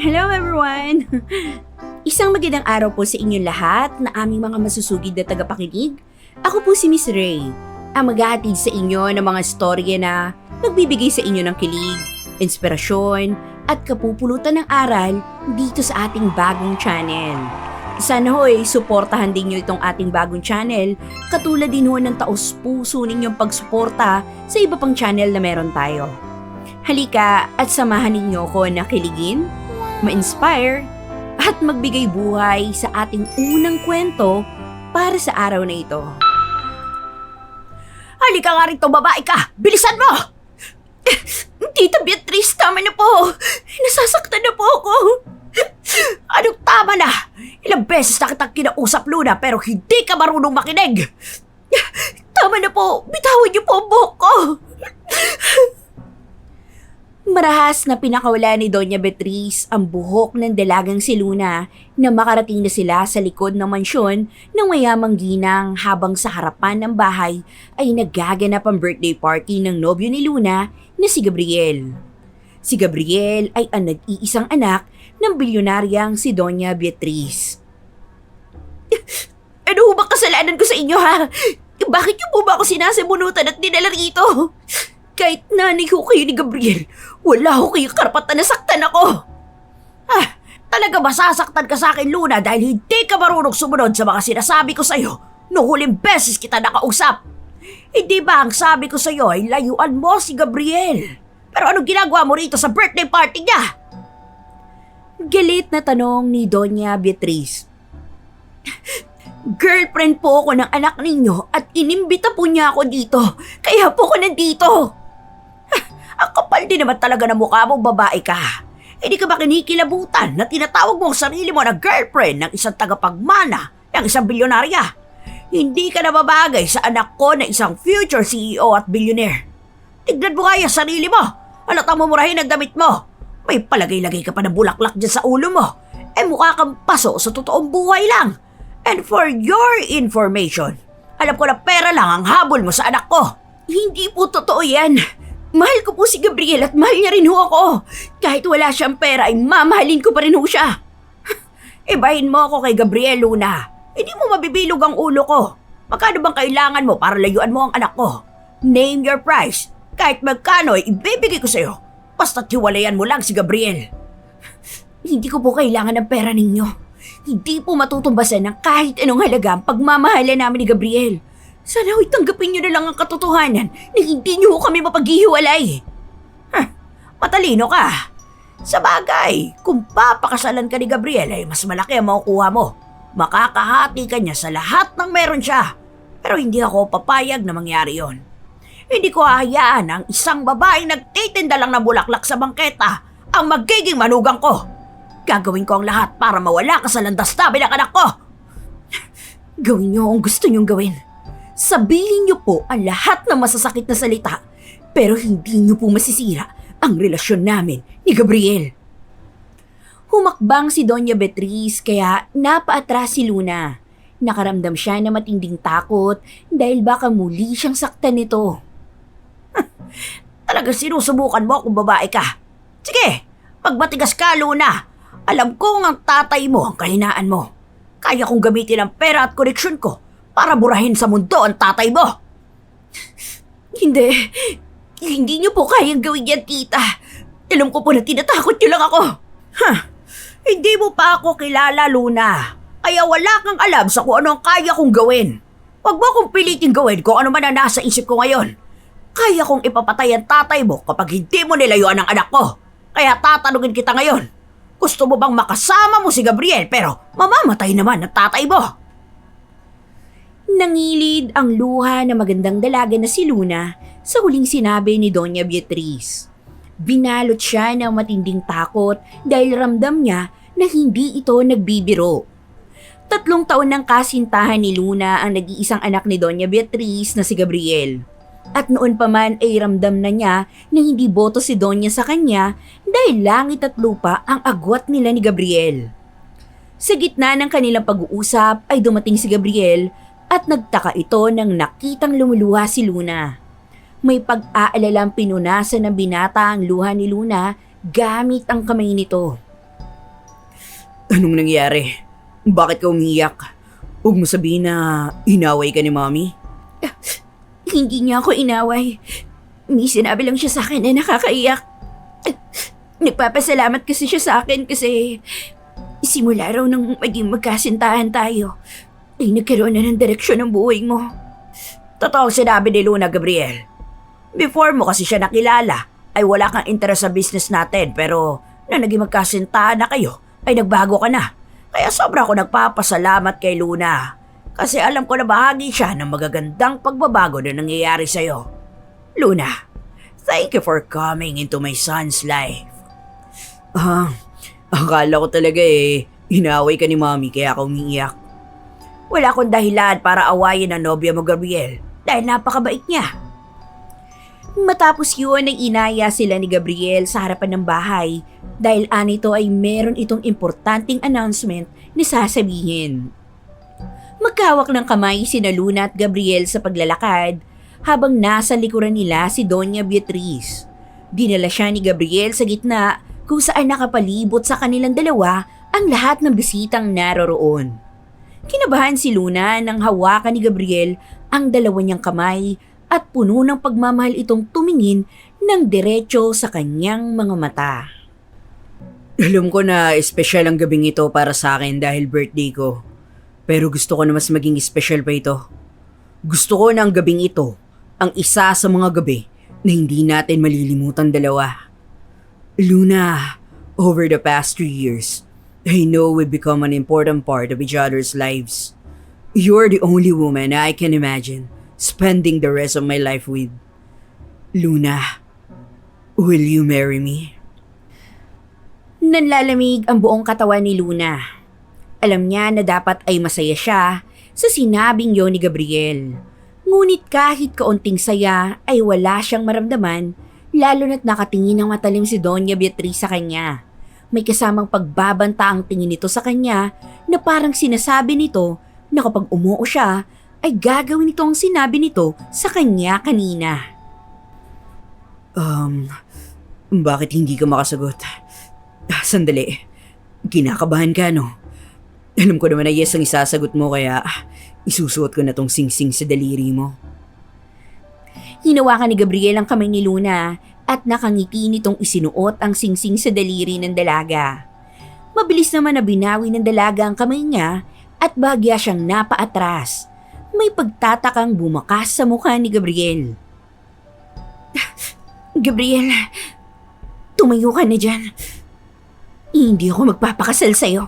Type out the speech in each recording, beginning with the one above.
Hello everyone! Isang magandang araw po sa inyong lahat na aming mga masusugid na tagapakinig. Ako po si Miss Ray, ang maghahatid sa inyo ng mga storya na magbibigay sa inyo ng kilig, inspirasyon, at kapupulutan ng aral dito sa ating bagong channel. Sana ho'y suportahan din nyo itong ating bagong channel katulad din ho ng taos-puso ninyong pagsuporta sa iba pang channel na meron tayo. Halika at samahan ninyo ko na kiligin, ma-inspire, at magbigay buhay sa ating unang kwento para sa araw na ito. Halika nga rito, babae ka! Bilisan mo! Tita Beatrice, tama na po. Nasasaktan na po ako. Anong tama na? Ilang beses na kitang kinausap, Luna, pero hindi ka marunong makinig! Tama na po. Bitawan niyo po ang buhok ko. Marahas na pinakawala ni Doña Beatriz ang buhok ng dalagang si Luna na makarating na sila sa likod ng mansyon ng mayamang ginang habang sa harapan ng bahay ay nagaganap ang birthday party ng nobyo ni Luna na si Gabriel. Si Gabriel ay ang nag-iisang anak ng bilyonaryang si Doña Beatriz. Ano ba kasalanan ko sa inyo ha? Bakit niyo po ba ako sinasabunutan at dinala rito? Kahit nanay ko kayo ni Gabriel, wala ko kayong karapatan na saktan ako. Talaga ba sasaktan ka sa akin, Luna, dahil hindi ka marunong sumunod sa mga sinasabi ko sa'yo noong huling beses kita nakausap? Hindi ba ang sabi ko sa'yo ay layuan mo si Gabriel? Pero anong ginagawa mo rito sa birthday party niya? Galit na tanong ni Doña Beatriz. Girlfriend po ako ng anak ninyo at inimbita po niya ako dito. Kaya po ako nandito. Ang kapal din naman talaga ng mukha mo, babae ka. Hindi ka ba kinikilabutan na tinatawag mo ang sarili mo na girlfriend ng isang tagapagmana ng isang bilyonarya? Hindi ka nababagay sa anak ko na isang future CEO at billionaire. Tignan mo kaya sarili mo. Halatang mumurahin ang damit mo. May palagay-lagay ka pa na bulaklak dyan sa ulo mo. Mukha kang paso sa totoong buhay lang. And for your information, alam ko na pera lang ang habol mo sa anak ko. Hindi po totoo yan. Mahal ko po si Gabriel at mahal niya rin ho ako. Kahit wala siyang pera ay mamahalin ko pa rin ho siya. Ibahin mo ako kay Gabriel, Luna. Hindi mo mabibilog ang ulo ko. Magkano bang kailangan mo para layuan mo ang anak ko? Name your price. Kahit magkano ay ibibigay ko sa'yo. Basta't hiwalayan mo lang si Gabriel. Hindi ko po kailangan ng pera ninyo. Hindi po matutumbasan ng kahit anong halaga ang pagmamahala namin ni Gabriel. Sana ho'y tanggapin niyo na lang ang katotohanan na hindi niyo kami mapaghihiwalay. Matalino ka. Sa bagay, kung papakasalan ka ni Gabriel ay mas malaki ang makukuha mo. Makakahati ka niya sa lahat ng meron siya. Pero hindi ako papayag na mangyari yon. Hindi ko hahayaan ang isang babaeng nagtitinda lang ng bulaklak sa bangketa ang magiging manugang ko. Gagawin ko ang lahat para mawala ka sa landas-tabi ng anak ko. Gawin niyo ang gusto niyong gawin. Sabihin niyo po ang lahat ng masasakit na salita, pero hindi niyo po masisira ang relasyon namin ni Gabriel. Humakbang si Doña Beatriz kaya napaatras si Luna. Nakaramdam siya na matinding takot dahil baka muli siyang saktan nito. Talaga sinusubukan mo kung babae ka. Sige, magmatigas ka, Luna. Alam ko ang tatay mo ang kahinaan mo. Kaya kong gamitin ang pera at koneksyon ko para burahin sa mundo ang tatay mo. Hindi niyo po kayang gawin yan, tita. Alam ko po na tinatakot niyo lang ako. Hindi mo pa ako kilala, Luna. Kaya wala kang alam sa kung ano ang kaya kong gawin. Huwag mo akong pilitin gawin kung ano man ang nasa isip ko ngayon. Kaya kong ipapatay ang tatay mo kapag hindi mo nilayuan ang anak ko. Kaya tatanungin kita ngayon. Gusto mo bang makasama mo si Gabriel pero mamamatay naman ang tatay mo? Nangilid ang luha na magandang dalaga na si Luna sa huling sinabi ni Doña Beatriz. Binalot siya ng matinding takot dahil ramdam niya na hindi ito nagbibiro. 3 taon ng kasintahan ni Luna ang nag-iisang anak ni Doña Beatriz na si Gabriel. At noon pa man ay ramdam na niya na hindi boto si Doña sa kanya dahil langit at lupa ang agwat nila ni Gabriel. Sa gitna ng kanilang pag-uusap ay dumating si Gabriel at nagtaka ito nang nakitang lumuluha si Luna. May pag-aalalang pinunasan ng binata ang luha ni Luna gamit ang kamay nito. Anong nangyari? Bakit ka umiyak? Huwag mo sabihin na inaway ka ni Mommy. Hindi niya ako inaway. May sinabi lang siya sa akin na nakakaiyak. Nagpapasalamat kasi siya sa akin kasi simula raw nang maging magkasintahan tayo, ay nagkaroon na ng direksyon ng buhay mo. Totoong sinabi ni Luna, Gabriel. Before mo kasi siya nakilala, ay wala kang interest sa business natin pero na naging magkasintahan na kayo, ay nagbago ka na. Kaya sobra ko nagpapasalamat kay Luna. Kasi alam ko na bahagi siya ng magagandang pagbabago na nangyayari sa'yo. Luna, thank you for coming into my son's life. Akala ko talaga inaway ka ni Mommy kaya ako umiiyak. Wala akong dahilan para awayin ang nobya mo, Gabriel, dahil napakabait niya. Matapos yun ay inaya sila ni Gabriel sa harapan ng bahay dahil anito ay meron itong importanteng announcement ni sasabihin. Magkawak ng kamay sina Luna at Gabriel sa paglalakad habang nasa likuran nila si Doña Beatriz. Dinala siya ni Gabriel sa gitna kung saan nakapalibot sa kanilang dalawa ang lahat ng bisitang naroroon. Kinabahan si Luna nang hawakan ni Gabriel ang dalawa niyang kamay at puno ng pagmamahal itong tumingin ng diretso sa kanyang mga mata. Alam ko na espesyal ang gabing ito para sa akin dahil birthday ko. Pero gusto ko na mas maging espesyal pa ito. Gusto ko na ang gabing ito ang isa sa mga gabi na hindi natin malilimutan dalawa. Luna, over the past 3 years, I know we've become an important part of each other's lives. You're the only woman I can imagine spending the rest of my life with. Luna, will you marry me? Nanlalamig ang buong katawan ni Luna. Alam niya na dapat ay masaya siya sa sinabing yon ni Gabriel. Ngunit kahit kaunting saya ay wala siyang maramdaman, lalo na't nakatingin ng matalim si Doña Beatriz sa kanya. May kasamang pagbabanta ang tingin nito sa kanya na parang sinasabi nito na kapag umuo siya, ay gagawin nito ang sinabi nito sa kanya kanina. Bakit hindi ka makasagot? Sandali, kinakabahan ka no? Alam ko naman na yes ang isasagot mo kaya isusuot ko na tong sing-sing sa daliri mo. Hinawakan ni Gabriel ang kamay ni Luna at nakangiti nitong isinuot ang singsing sa daliri ng dalaga. Mabilis naman na binawi ng dalaga ang kamay niya at bahagya siyang napaatras. May pagtatakang bumakas sa mukha ni Gabriel. Gabriel, tumayo ka na dyan. Hindi ako magpapakasal sa'yo.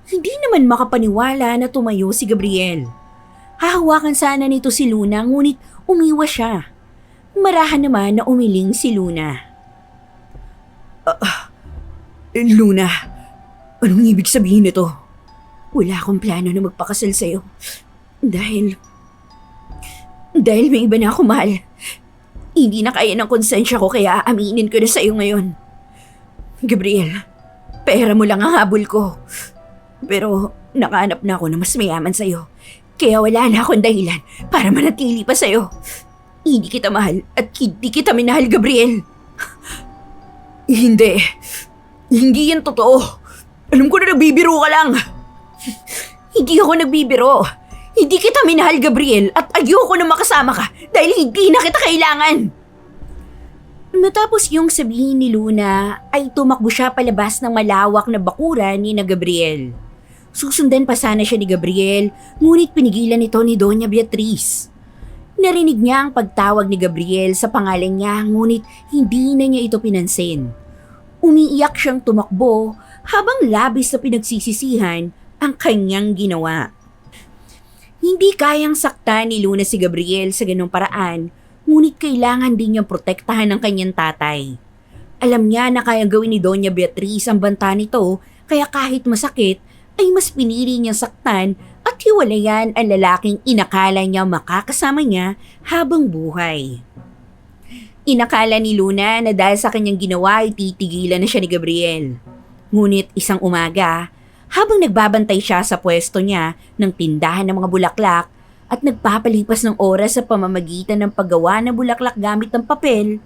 Hindi naman makapaniwala na tumayo si Gabriel. Hahawakan sana nito si Luna ngunit umiwas siya. Marahan naman na umiling si Luna. Luna, anong ibig sabihin nito? Wala akong plano na magpakasal sa'yo. Dahil may iba na ako mahal. Hindi na kaya ng konsensya ko kaya aaminin ko na sa'yo ngayon. Gabriel, pera mo lang ang habol ko. Pero nakahanap na ako na mas mayaman sa'yo. Kaya wala na akong dahilan para manatili pa sa'yo. Hindi kita mahal at hindi kita minahal, Gabriel. Hindi. Hindi yan totoo. Alam ko na nagbibiro ka lang. Hindi ako nagbibiro. Hindi kita minahal, Gabriel, at ayoko na makasama ka dahil hindi na kita kailangan. Matapos yung sabihin ni Luna, ay tumakbo siya palabas ng malawak na bakuran ni na Gabriel. Susundan pa sana siya ni Gabriel, ngunit pinigilan ito ni Doña Beatriz. Narinig niya ang pagtawag ni Gabriel sa pangalan niya, ngunit hindi na niya ito pinansin. Umiiyak siyang tumakbo habang labis na pinagsisisihan ang kanyang ginawa. Hindi kayang saktan ni Luna si Gabriel sa ganong paraan, ngunit kailangan din niyang protektahan ang kanyang tatay. Alam niya na kaya gawin ni Doña Beatriz ang banta nito, kaya kahit masakit, ay mas pinili niyang saktan at hiwalayan ang lalaking inakala niya makakasama niya habang buhay. Inakala ni Luna na dahil sa kanyang ginawa ay titigilan na siya ni Gabriel. Ngunit isang umaga, habang nagbabantay siya sa pwesto niya ng tindahan ng mga bulaklak at nagpapalipas ng oras sa pamamagitan ng paggawa ng bulaklak gamit ng papel,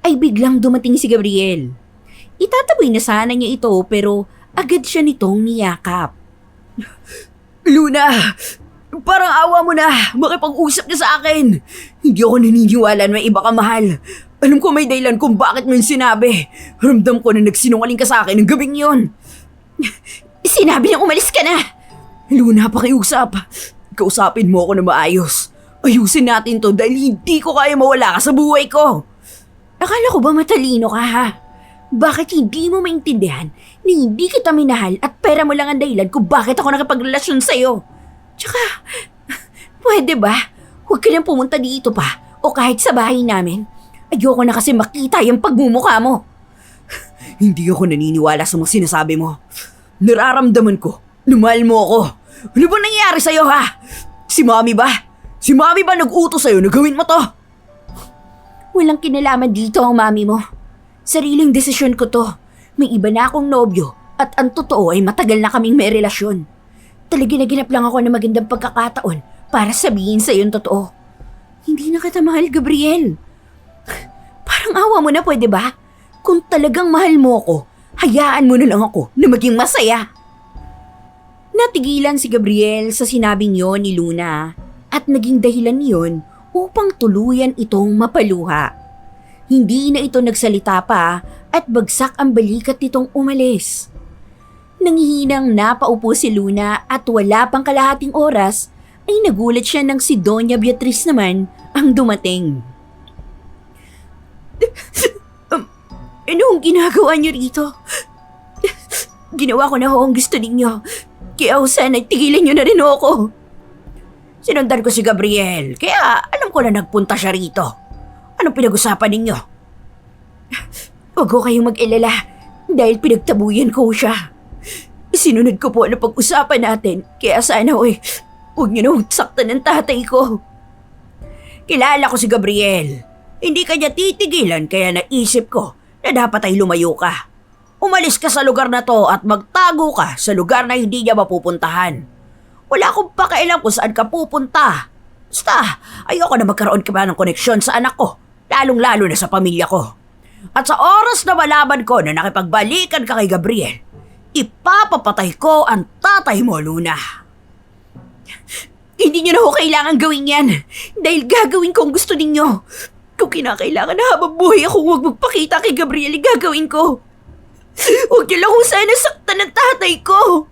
ay biglang dumating si Gabriel. Itataboy na sana niya ito pero agad siya nitong niyakap. Luna, parang awa mo na. Makipag-usap ka sa akin. Hindi ako naniniwala na may iba ka mahal. Alam ko may dahilan kung bakit mo yung sinabi. Ramdam ko na nagsinungaling ka sa akin ng gabing yon. Sinabi niyang umalis ka na. Luna, pakiusap. Kausapin mo ako na maayos. Ayusin natin to dahil hindi ko kaya mawala ka sa buhay ko. Akala ko ba matalino ka ha? Bakit hindi mo maintindihan na hindi kita minahal at pera mo lang ang dahilan kung bakit ako nakipagrelasyon sa'yo? Tsaka, pwede ba? Huwag ka nang pumunta dito pa o kahit sa bahay namin. Ayoko na kasi makita yung pagmumukha mo. Hindi ako naniniwala sa mga sinasabi mo. Nararamdaman ko na mahal mo ako. Ano ba nangyayari sa'yo ha? Si Mami ba? Si Mami ba nag-utos sa'yo na gawin mo to? Walang kinalaman dito ang mami mo. Sariling desisyon ko to. May iba na akong nobyo at ang totoo ay matagal na kaming may relasyon. Talaga lang ako ng magandang pagkakataon para sabihin sa yung totoo. Hindi na kita mahal, Gabriel. Parang awa mo na, pwede ba? Kung talagang mahal mo ako, hayaan mo na lang ako na maging masaya. Natigilan si Gabriel sa sinabing yon ni Luna at naging dahilan yon upang tuluyan itong mapaluha. Hindi na ito nagsalita pa at bagsak ang balikat nitong umalis. Nanghihinang napaupo si Luna at wala pang kalahating oras ay nagulat siya nang si Doña Beatriz naman ang dumating. Anong ginagawa niyo rito? Ginawa ko na ho ang gusto ninyo. Kaya sana tigilan niyo na rin ako. Sinundan ko si Gabriel, kaya alam ko na nagpunta siya rito. Anong pinag-usapan ninyo? Huwag ko kayong mag-alala dahil pinagtabuyan ko siya. Sinunod ko po ang pag-usapan natin, kaya sana huwag niyo na saktan ng tatay ko. Kilala ko si Gabriel. Hindi ka niya titigilan kaya naisip ko na dapat ay lumayo ka. Umalis ka sa lugar na to at magtago ka sa lugar na hindi niya mapupuntahan. Wala akong pakialam kung saan ka pupunta. Basta, ayoko na magkaroon ka ba ng koneksyon sa anak ko, lalong-lalo na sa pamilya ko. At sa oras na malaman ko na nakipagbalikan ka kay Gabriel, ipapapatay ko ang tatay mo, Luna. Hindi niyo na ho kailangan gawin yan dahil gagawin ko ang gusto ninyo. Kung kinakailangan na habang buhay ako huwag magpakita kay Gabriel, gagawin ko. Huwag niyo lang ho sana saktan ng tatay ko.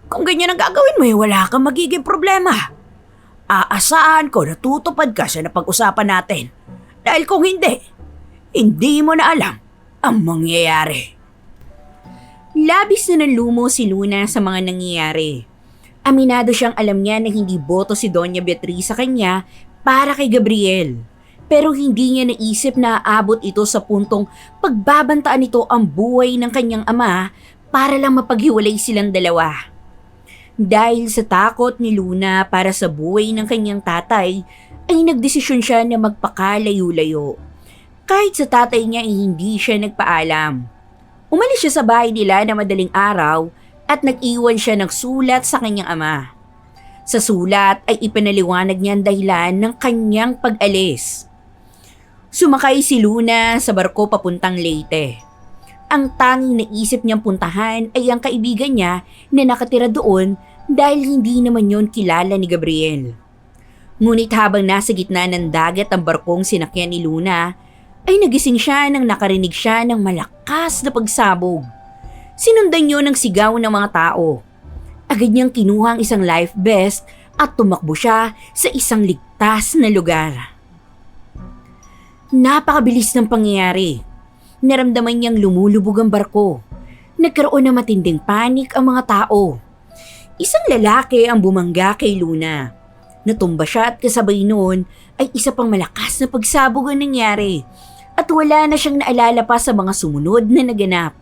Kung ganyan ang gagawin mo, wala kang magiging problema. Aasahan ko na tutupad ka sa napag-usapan natin. Dahil kung hindi mo na alam ang mangyayari. Labis na nanlumo si Luna sa mga nangyayari. Aminado siyang alam niya na hindi boto si Doña Beatriz sa kanya para kay Gabriel. Pero hindi niya naisip na aabot ito sa puntong pagbabantaan nito ang buhay ng kanyang ama para lang mapaghiwalay silang dalawa. Dahil sa takot ni Luna para sa buhay ng kanyang tatay, ay nagdesisyon siya na magpakalayo-layo. Kahit sa tatay niya ay hindi siya nagpaalam. Umalis siya sa bahay nila na madaling araw at nag-iwan siya ng sulat sa kanyang ama. Sa sulat ay ipinaliwanag niya ang dahilan ng kanyang pag-alis. Sumakay si Luna sa barko papuntang Leyte. Ang tanging naisip niyang puntahan ay ang kaibigan niya na nakatira doon dahil hindi naman yon kilala ni Gabriel. Ngunit habang nasa gitna ng dagat ang barkong sinakyan ni Luna, ay nagising siya nang nakarinig siya ng malakas na pagsabog. Sinundan niyo ng sigaw ng mga tao. Agad niyang kinuha ang isang life vest at tumakbo siya sa isang ligtas na lugar. Napakabilis ng pangyayari. Naramdaman niyang lumulubog ang barko. Nagkaroon ng matinding panik ang mga tao. Isang lalaki ang bumangga kay Luna. Natumba siya at kasabay noon ay isa pang malakas na pagsabog ang nangyari at wala na siyang naalala pa sa mga sumunod na naganap.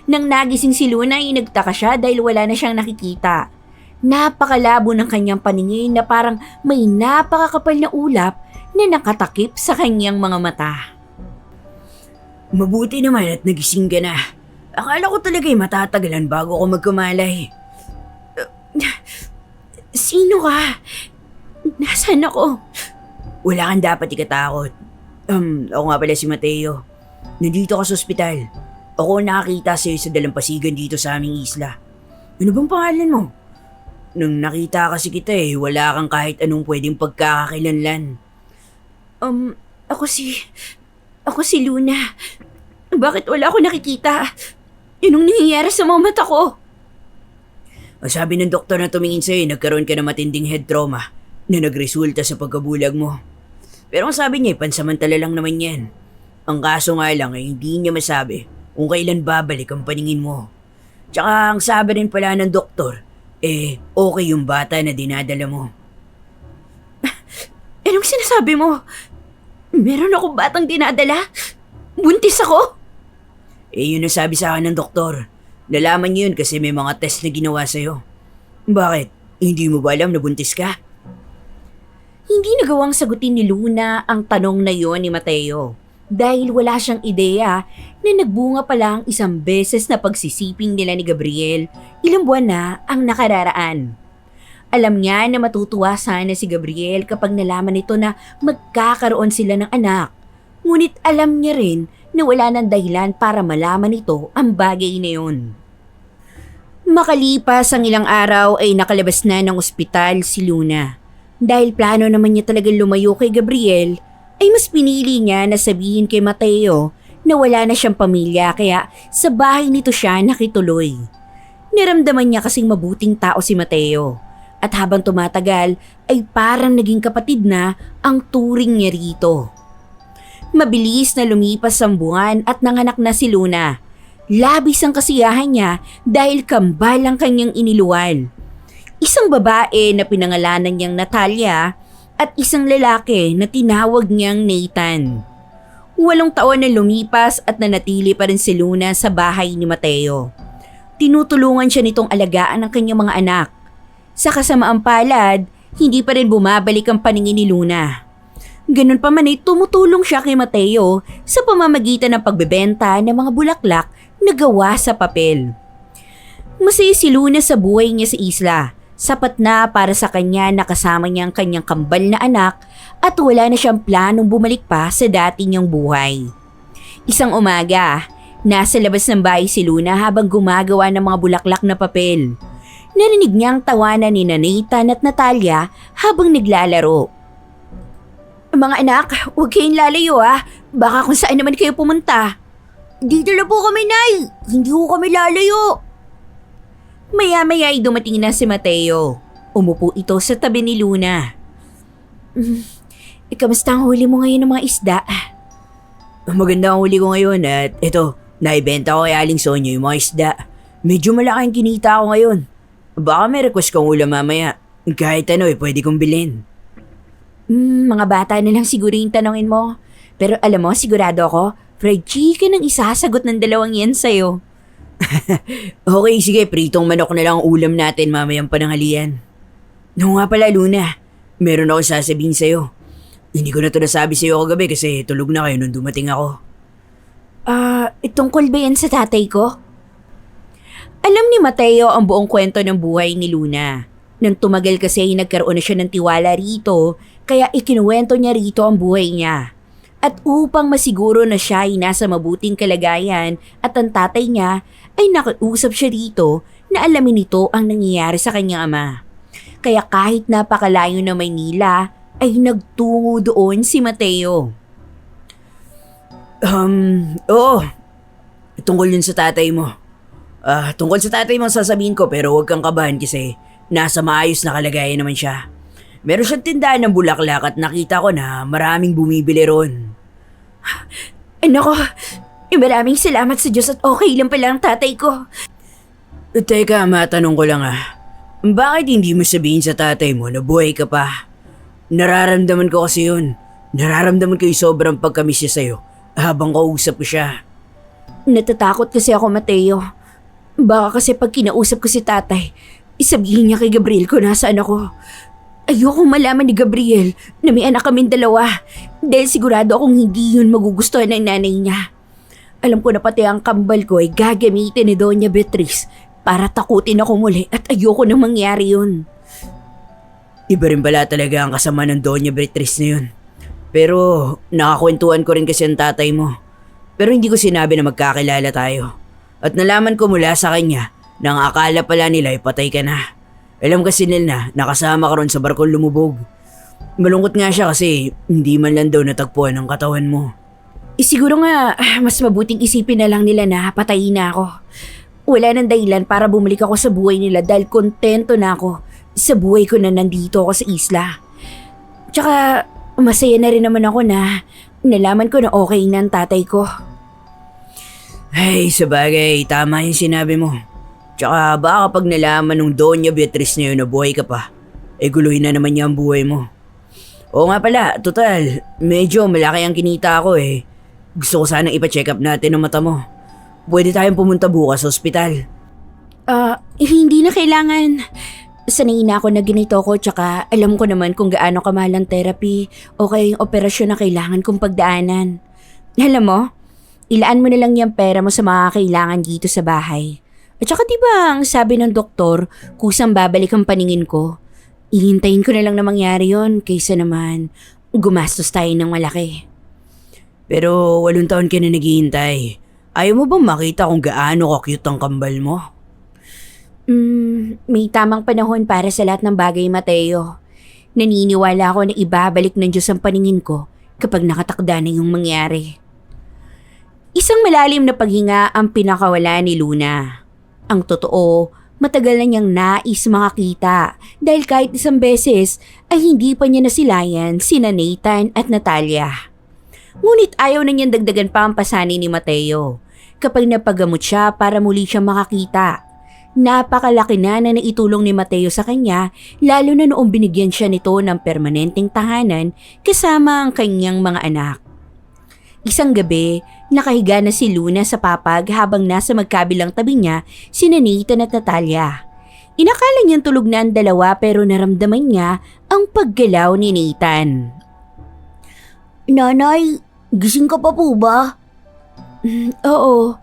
Nang nagising si Luna ay nagtaka siya dahil wala na siyang nakikita. Napakalabo ng kanyang paningin na parang may napakakapal na ulap na nakatakip sa kanyang mga mata. Mabuti naman at nagising ka na. Akala ko talaga'y matatagalan bago ako magkamalay. Sino ka? Nasaan ako? Wala kang dapat ikatakot. Ako nga pala si Mateo. Nandito ka sa ospital. Ako ang nakakita sa'yo sa dalampasigan dito sa aming isla. Ano bang pangalan mo? Nung nakita kasi kita wala kang kahit anong pwedeng pagkakakilanlan. Ako si Luna. Bakit wala ako nakikita? Anong nangyayari sa mga mata ko? Ang sabi ng doktor na tumingin sa'yo, nagkaroon ka ng matinding head trauma na nagresulta sa pagkabulag mo. Pero ang sabi niya, pansamantala lang naman yan. Ang kaso nga lang ay hindi niya masabi kung kailan babalik ang paningin mo. Tsaka ang sabi rin pala ng doktor, okay yung bata na dinadala mo. Anong sinasabi mo? Meron akong batang dinadala? Buntis ako? Yun ang sabi sa akin ng doktor. Nalaman niyo yun kasi may mga test na ginawa sa'yo. Bakit? Hindi mo ba alam na buntis ka? Hindi nagawang sagutin ni Luna ang tanong na yon ni Mateo dahil wala siyang ideya na nagbunga pa lang isang beses na pagsisiping nila ni Gabriel ilang buwan na ang nakararaan. Alam niya na matutuwa sana si Gabriel kapag nalaman nito na magkakaroon sila ng anak. Ngunit alam niya rin na wala ng dahilan para malaman nito ang bagay na yun. Makalipas ang ilang araw ay nakalabas na ng ospital si Luna. Dahil plano naman niya talagang lumayo kay Gabriel, ay mas pinili niya na sabihin kay Mateo na wala na siyang pamilya kaya sa bahay nito siya nakituloy. Niramdaman niya kasing mabuting tao si Mateo at habang tumatagal ay parang naging kapatid na ang turing niya rito. Mabilis na lumipas ang buwan at nanganak na si Luna. Labis ang kasiyahan niya dahil kambal ang kanyang iniluwal. Isang babae na pinangalanan niyang Natalia at isang lalaki na tinawag niyang Nathan. 8 taon na lumipas at nanatili pa rin si Luna sa bahay ni Mateo. Tinutulungan siya nitong alagaan ang kanyang mga anak. Sa kasamaang palad, hindi pa rin bumabalik ang paningin ni Luna. Ganun pa man ay tumutulong siya kay Mateo sa pamamagitan ng pagbebenta ng mga bulaklak na gawa sa papel. Masaya si Luna sa buhay niya sa isla. Sapat na para sa kanya na kasama niya ang kanyang kambal na anak at wala na siyang planong bumalik pa sa dati niyang buhay. Isang umaga, nasa labas ng bahay si Luna habang gumagawa ng mga bulaklak na papel. Narinig niya ang tawanan ni Nathan at Natalia habang naglalaro. Mga anak, huwag kayong lalayo Baka kung saan naman kayo pumunta. Dito na po kami, Nay. Hindi ko kami lalayo. Maya-maya ay dumating na si Mateo. Umupo ito sa tabi ni Luna. Kamusta ang huli mo ngayon ng mga isda? Maganda ang huli ko ngayon at ito, naibenta ko kay Aling Sonia yung mga isda. Medyo malaking kinita ako ngayon. Baka may request kang ulam mamaya. Kahit pwede kong bilhin. Mga bata na lang siguro yung tanongin mo. Pero alam mo, sigurado ako, fried chicken ang isasagot ng dalawang yan sa'yo. Okay, sige, pritong manok na lang ang ulam natin mamayang pananghalian. No nga pala, Luna. Meron ako sasabihin sa'yo. Hindi ko na ito nasabi sa'yo kagabi kasi tulog na kayo nung dumating ako. Tungkol ba yan sa tatay ko? Alam ni Mateo ang buong kwento ng buhay ni Luna. Nang tumagal kasi nagkaroon na siya ng tiwala rito, kaya ikinuwento niya rito ang buhay niya. At upang masiguro na siya ay nasa mabuting kalagayan at ang tatay niya ay nakiusap siya rito na alamin nito ang nangyayari sa kanyang ama. Kaya kahit napakalayo na Maynila ay nagtungo doon si Mateo. Oo. Tungkol yun sa tatay mo. Tungkol sa tatay mo sasabihin ko pero huwag kang kabahan kasi nasa maayos na kalagayan naman siya. Meron siyang tindahan ng bulaklak at nakita ko na maraming bumibili ron. Nako, maraming salamat sa Diyos at okay lang pala ang tatay ko. Teka, matanong ko lang bakit hindi mo sabihin sa tatay mo na buhay ka pa? Nararamdaman ko kasi yun. Nararamdaman ko yung sobrang pagkamis niya sa'yo habang kausap ko siya. Natatakot kasi ako, Mateo. Baka kasi pag kinausap ko si tatay, isabihin niya kay Gabriel kung nasaan ako. Ayokong malaman ni Gabriel na may anak kaming dalawa dahil sigurado akong hindi yun magugustuhan ng nanay niya. Alam ko na pati ang kambal ko ay gagamitin ni Doña Beatriz para takutin ako muli at ayoko nang mangyari yun. Iba rin pala talaga ang kasama ng Doña Beatriz na yun. Pero nakakwentuhan ko rin kasi ang tatay mo. Pero hindi ko sinabi na magkakilala tayo. At nalaman ko mula sa kanya na ang akala pala nila ay patay ka na. Alam kasi nila na nakasama ka ron sa barkong lumubog. Malungkot nga siya kasi hindi man lang daw natagpuan ang katawan mo. Siguro nga, mas mabuting isipin na lang nila na patayin na ako. Wala nang dahilan para bumalik ako sa buhay nila dahil kontento na ako sa buhay ko na nandito ako sa isla. Tsaka, masaya na rin naman ako na nalaman ko na okay na ang tatay ko. Ay, sabagay, tama yung sinabi mo. Tsaka baka kapag nalaman ng Doña Beatriz na yun na buhay ka pa, guluhin na naman niya ang buhay mo. Oo nga pala, total, medyo malaki ang kinita ako eh. Gusto ko sanang ipa-check up natin ang mata mo. Pwede tayong pumunta bukas sa ospital. Hindi na kailangan. Sanay na ako na ganito ko tsaka alam ko naman kung gaano kamahal ang therapy o kaya yung operasyon na kailangan kong pagdaanan. Alam mo, ilaan mo na lang yung pera mo sa mga kailangan dito sa bahay. At saka diba ang sabi ng doktor, kusang babalik ang paningin ko. Ihintayin ko na lang na mangyari yon kaysa naman gumastos tayo ng malaki. Pero 8 taon ka na naghihintay. Ayaw mo bang makita kung gaano ka-cute ang kambal mo? May tamang panahon para sa lahat ng bagay, Mateo. Naniniwala ako na ibabalik ng Diyos ang paningin ko kapag nakatakda na yung mangyari. Isang malalim na paghinga ang pinakawala ni Luna. Ang totoo, matagal na niyang nais makakita dahil kahit isang beses ay hindi pa niya nasilayan sina Nathan at Natalia. Ngunit ayaw na niyang dagdagan pa ang pasanin ni Mateo kapag napagamot siya para muli siyang makakita. Napakalaki na naitulong ni Mateo sa kanya lalo na noong binigyan siya nito ng permanenteng tahanan kasama ang kanyang mga anak. Isang gabi, nakahiga na si Luna sa papag habang nasa magkabilang tabi niya sina Nathan at Natalia. Inakala niyang tulog na ang dalawa pero naramdaman niya ang paggalaw ni Nathan. Nanay, gising ka pa po ba? Oo.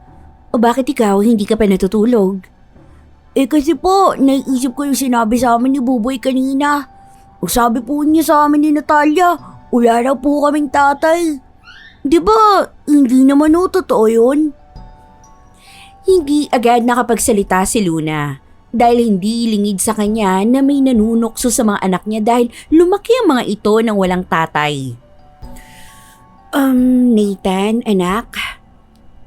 O bakit ikaw hindi ka pa natutulog? Kasi po, naiisip ko yung sinabi sa amin ni Buboy kanina. O sabi po niya sa amin ni Natalia, wala na po kaming tatay. Di ba, hindi naman totoo yun? Hindi agad nakapagsalita si Luna dahil hindi lingid sa kanya na may nanunukso sa mga anak niya dahil lumaki ang mga ito ng walang tatay. Nathan, anak,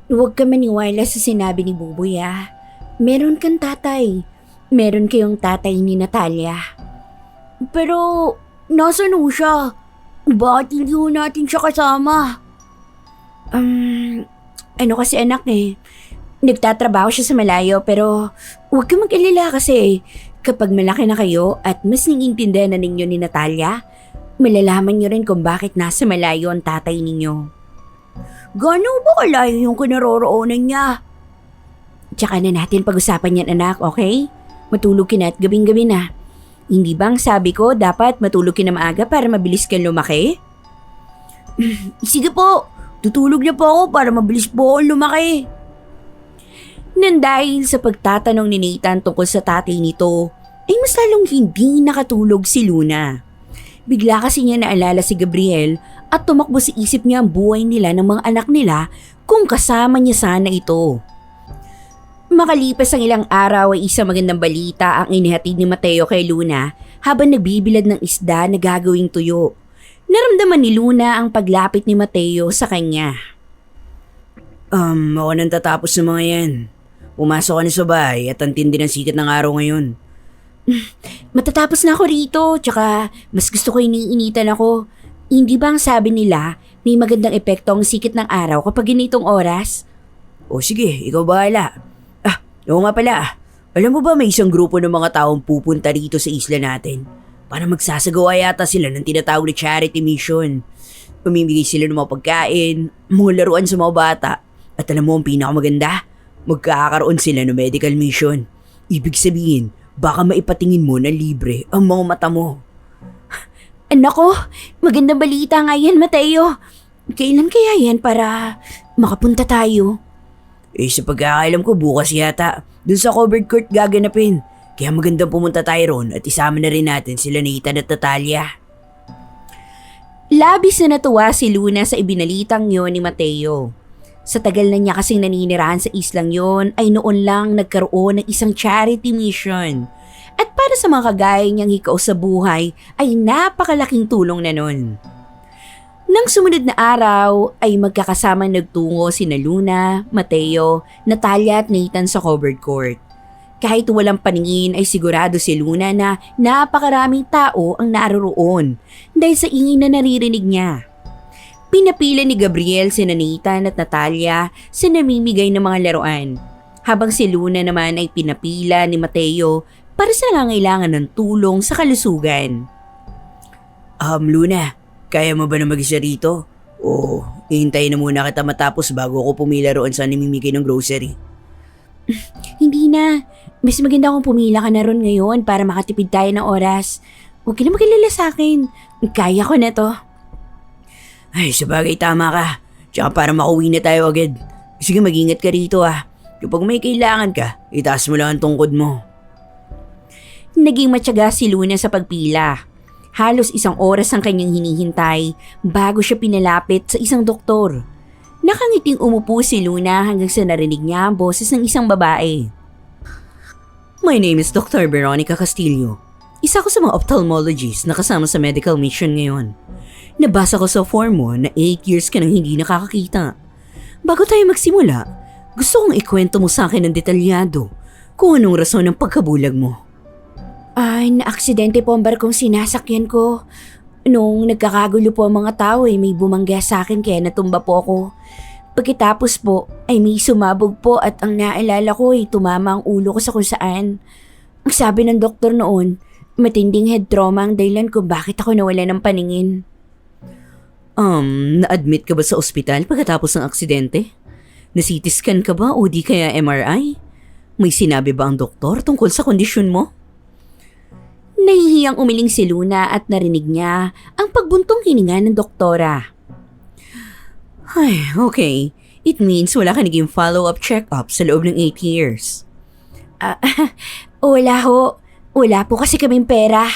huwag ka maniwala sa sinabi ni Buboy ah. Meron kang tatay. Meron kayong tatay ni Natalia. Pero, nasaan ho siya? Bakit hindi ho natin siya kasama? Ano kasi anak eh. Nagtatrabaho siya sa malayo pero huwag ka mag-alala kasi kapag malaki na kayo at mas naiintindihan na ninyo ni Natalia, malalaman niyo rin kung bakit nasa malayo ang tatay ninyo. Gano'n ba kalayo yung kinaroroonan niya? Tsaka na natin pag-usapan yan anak, okay? Matulog ka na at gabing-gabi na. Hindi bang sabi ko dapat matulog ka na maaga para mabilis kang lumaki? Sige po, tutulog na po ako para mabilis po akong lumaki. Nang dahil sa pagtatanong ni Nathan tungkol sa tatay nito, ay mas lalong hindi nakatulog si Luna. Bigla kasi niya naalala si Gabriel at tumakbo sa isip niya ang buhay nila ng mga anak nila kung kasama niya sana ito. Makalipas ang ilang araw ay isang magandang balita ang inihatid ni Mateo kay Luna habang nagbibilad ng isda na gagawing tuyo. Naramdaman ni Luna ang paglapit ni Mateo sa kanya. Ako nang tatapos ng mga yan. Pumasok ka na sa bahay at ang tindi ng sikat ng araw ngayon. Matatapos na ako rito, tsaka mas gusto ko iniinitan ako. Hindi ba ang sabi nila may magandang epekto ang sikat ng araw kapag ganitong oras? O sige, ikaw bahala. Oo nga pala, alam mo ba may isang grupo ng mga taong pupunta rito sa isla natin para magsasagawa yata sila ng tinatawag na charity mission. Pamimigay sila ng mga pagkain, mga laruan sa mga bata. At alam mo ang pinakamaganda? Magkakaroon sila ng medical mission. Ibig sabihin, baka maipatingin mo na libre ang mga mata mo. Anak ko, magandang balita nga yan, Mateo. Kailan kaya yan para makapunta tayo? Sa pagkakailam ko bukas yata, dun sa covered court gaganapin. Kaya magandang pumunta tayo ron at isama na rin natin sila Nathan at Natalia. Labis na natuwa si Luna sa ibinalitang yon ni Mateo. Sa tagal na niya kasing naninirahan sa islang yon ay noon lang nagkaroon ng isang charity mission. At para sa mga kagaya niyang hikaw sa buhay ay napakalaking tulong na nun. Nang sumunod na araw ay magkakasamang nagtungo sina Luna, Mateo, Natalia at Nathan sa covered court. Kahit walang paningin ay sigurado si Luna na napakaraming tao ang naroroon dahil sa ingay na naririnig niya. Pinapila ni Gabriel sina Nathan at Natalia sa namimigay ng mga laruan, habang si Luna naman ay pinapila ni Mateo para sa nangangailangan ng tulong sa kalusugan. Luna, kaya mo ba na mag-isa rito? O hihintayin na muna kita matapos bago ako pumila roon sa namimigay ng grocery? Hindi na. Mas maganda kung pumila ka na ron ngayon para makatipid tayo ng oras. Huwag ka na mag-alala sa akin. Kaya ko na to. Ay, sabagay tama ka. Tsaka para makauwi na tayo agad. Sige, mag-ingat ka rito Kapag may kailangan ka, itaas mo lang ang tungkod mo. Naging matyaga si Luna sa pagpila. Halos 1 oras ang kanyang hinihintay bago siya pinalapit sa isang doktor. Nakangiting umupo si Luna hanggang sa narinig niya ang boses ng isang babae. My name is Dr. Veronica Castillo. Isa ko sa mga ophthalmologist na kasama sa medical mission ngayon. Nabasa ko sa form mo na 8 years ka nang hindi nakakakita. Bago tayo magsimula, gusto kong ikwento mo sa akin ng detalyado kung anong rason ng pagkabulag mo. Ay, naaksidente po ang barkong sinasakyan ko. Nung nagkakagulo po ang mga tao may bumangga sa akin kaya natumba po ako. Pagkatapos po ay may sumabog po at ang naalala ko ay tumama ang ulo ko sa kung saan. Ang sabi ng doktor noon, matinding head trauma ang dahilan kung bakit ako nawala ng paningin. Na-admit ka ba sa ospital pagkatapos ng aksidente? Na-CT scan ka ba o di kaya MRI? May sinabi ba ang doktor tungkol sa kondisyon mo? Nahihiyang umiling si Luna at narinig niya ang pagbuntong hininga ng doktora. Ay, okay. It means wala ka naging follow-up check-up sa loob ng 8 years. Wala ho. Wala po kasi kaming pera.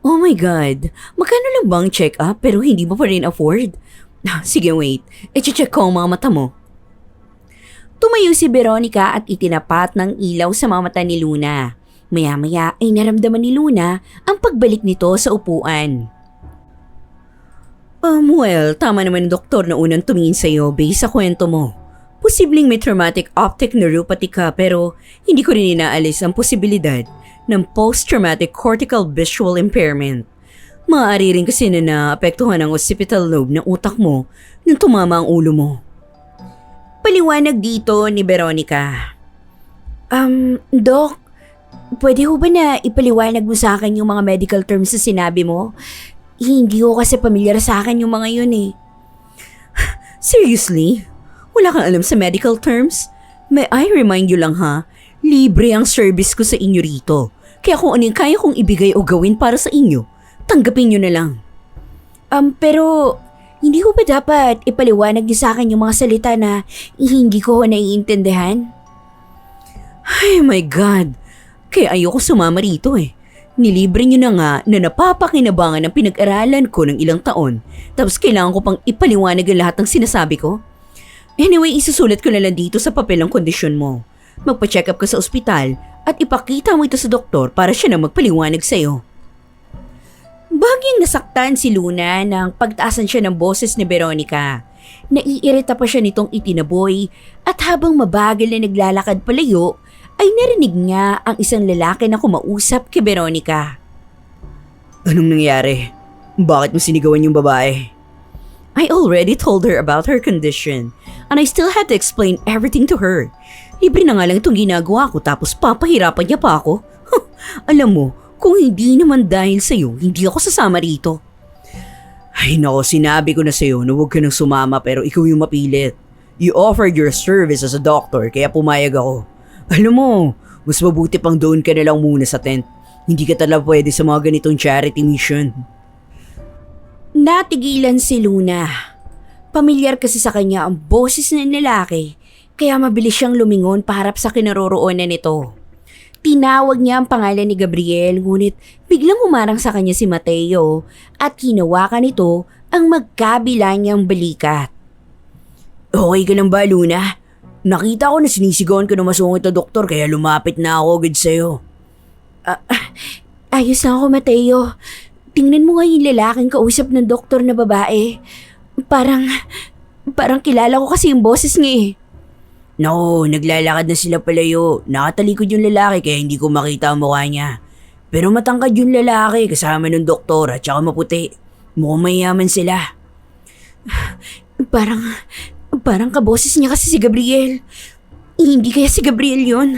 Oh my God, magkano lang bang check-up pero hindi mo pa rin afford? Sige, wait. I-check ko ang mga mata mo. Tumayo si Veronica at itinapat ng ilaw sa mga mata ni Luna. Maya-maya ay naramdaman ni Luna ang pagbalik nito sa upuan. Well, tama naman ang doktor na unang tumingin sa'yo based sa kwento mo. Posibleng may traumatic optic neuropathy ka pero hindi ko rin inaalis ang posibilidad ng post-traumatic cortical visual impairment. Maaari rin kasi na naapektuhan ang occipital lobe ng utak mo nung tumama ang ulo mo. Paliwanag dito ni Veronica. Doc, pwede ho ba na ipaliwanag mo sa akin yung mga medical terms na sinabi mo? Hindi ko kasi pamilyar sa akin yung mga yun eh. Seriously? Wala kang alam sa medical terms? May I remind you lang libre ang service ko sa inyo rito. Kaya kung ano yung kaya kong ibigay o gawin para sa inyo, tanggapin nyo na lang. Pero hindi ko ba dapat ipaliwanag niyo sa akin yung mga salita na hindi ko naiintindihan? Ay my God, kaya ayoko sumama rito eh. Nilibre nyo na nga na napapakinabangan ang pinag-aralan ko ng ilang taon, tapos kailangan ko pang ipaliwanag ang lahat ng sinasabi ko. Anyway, isusulat ko na lang dito sa papel ang kondisyon mo. Magpa-check up ka sa ospital at ipakita mo ito sa doktor para siya na magpaliwanag sa'yo. Bagyang nasaktan si Luna nang pagtaasan siya ng boses ni Veronica. Naiirita pa siya nitong itinaboy at habang mabagal na naglalakad palayo, ay narinig niya ang isang lalaki na kumausap kay Veronica. Anong nangyari? Bakit mo sinigawan yung babae? I already told her about her condition and I still had to explain everything to her. Libre na nga lang itong ginagawa ko tapos papahirapan niya pa ako. Alam mo, kung hindi naman dahil sa'yo, hindi ako sasama rito. Ay nako, sinabi ko na sa'yo na huwag ka nang sumama pero ikaw yung mapilit. You offered your service as a doctor kaya pumayag ako. Alam mo, mas mabuti pang doon ka na lang muna sa tent. Hindi ka talaga pwede sa mga ganitong charity mission. Natigilan si Luna. Pamilyar kasi sa kanya ang boses ng lalaki, kaya mabilis siyang lumingon paharap sa kinaroroonan nito. Tinawag niya ang pangalan ni Gabriel ngunit biglang humarang sa kanya si Mateo at hinawakan nito ang magkabila niyang balikat. Okay ka lang ba, Luna? Nakita ko na sinisigawan ka ng masungit na doktor kaya lumapit na ako agad sa'yo. Ayos na ako, Mateo. Tingnan mo nga yung lalaking kausap ng doktor na babae. Parang kilala ko kasi yung boses niya eh. Naku, naglalakad na sila palayo. Nakatalikod yung lalaki kaya hindi ko makita ang mukha niya. Pero matangkad yung lalaki kasama ng doktor at saka maputi. Mukhang mayaman sila. Parang kaboses niya kasi si Gabriel. Hindi kaya si Gabriel yun?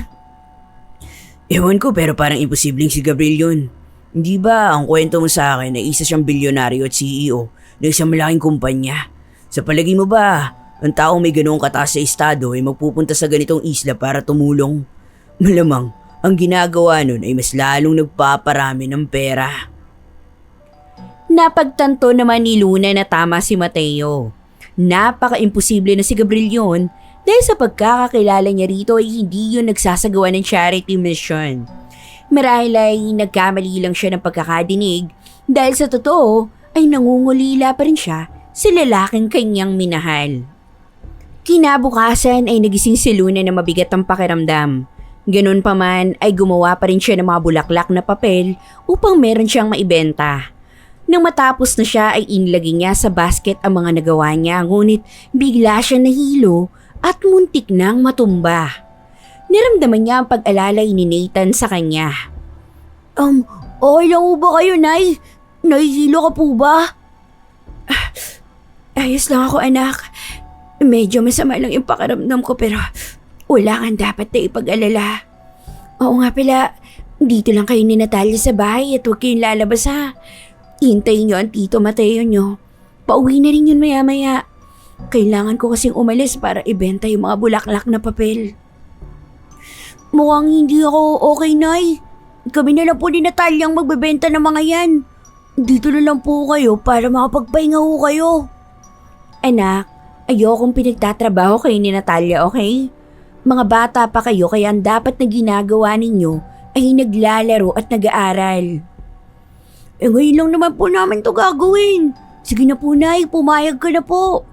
Ewan ko pero parang imposibleng si Gabriel yun. Hindi ba ang kwento mo sa akin na isa siyang bilyonaryo at CEO ng isang malaking kumpanya? Sa palagi mo ba, ang taong may ganoong kataas sa estado ay magpupunta sa ganitong isla para tumulong? Malamang, ang ginagawa nun ay mas lalong nagpaparami ng pera. Napagtanto naman ni Luna na tama si Mateo. Napaka-imposible na si Gabriel yun dahil sa pagkakakilala niya rito ay hindi yun nagsasagawa ng charity mission. Marahil ay nagkamali lang siya ng pagkakadinig dahil sa totoo ay nangungulila pa rin siya sa lalaking kanyang minahal. Kinabukasan ay nagising si Luna na mabigat ang pakiramdam. Ganun pa man ay gumawa pa rin siya ng mga bulaklak na papel upang meron siyang maibenta. Nang matapos na siya ay inilagay niya sa basket ang mga nagawa niya ngunit bigla siya nahilo at muntik nang matumba. Niramdaman niya ang pag-alalay ni Nathan sa kanya. Okay lang po ba kayo, Nay? Nahihilo ka po ba? Ayos lang ako, anak. Medyo masama lang yung pakiramdam ko pero wala kang dapat na ipag-alala. Oo nga pala, dito lang kayo ni Natalia sa bahay at huwag kayong lalabas ha. Hintayin niyo ang Tito Mateo niyo. Pauwi na rin yun maya-maya. Kailangan ko kasing umalis para ibenta yung mga bulaklak na papel. Mukhang hindi ako okay, Nay. Kami na lang po ni Natalia ang magbebenta ng mga yan. Dito na lang po kayo para makapagpahinga ho kayo. Anak, ayokong pinagtatrabaho kayo ni Natalia, okay? Mga bata pa kayo kaya ang dapat na ginagawa ninyo ay naglalaro at nag-aaral. Ngayon lang naman po namin to gagawin. Sige na po, Nay, pumayag ka na po.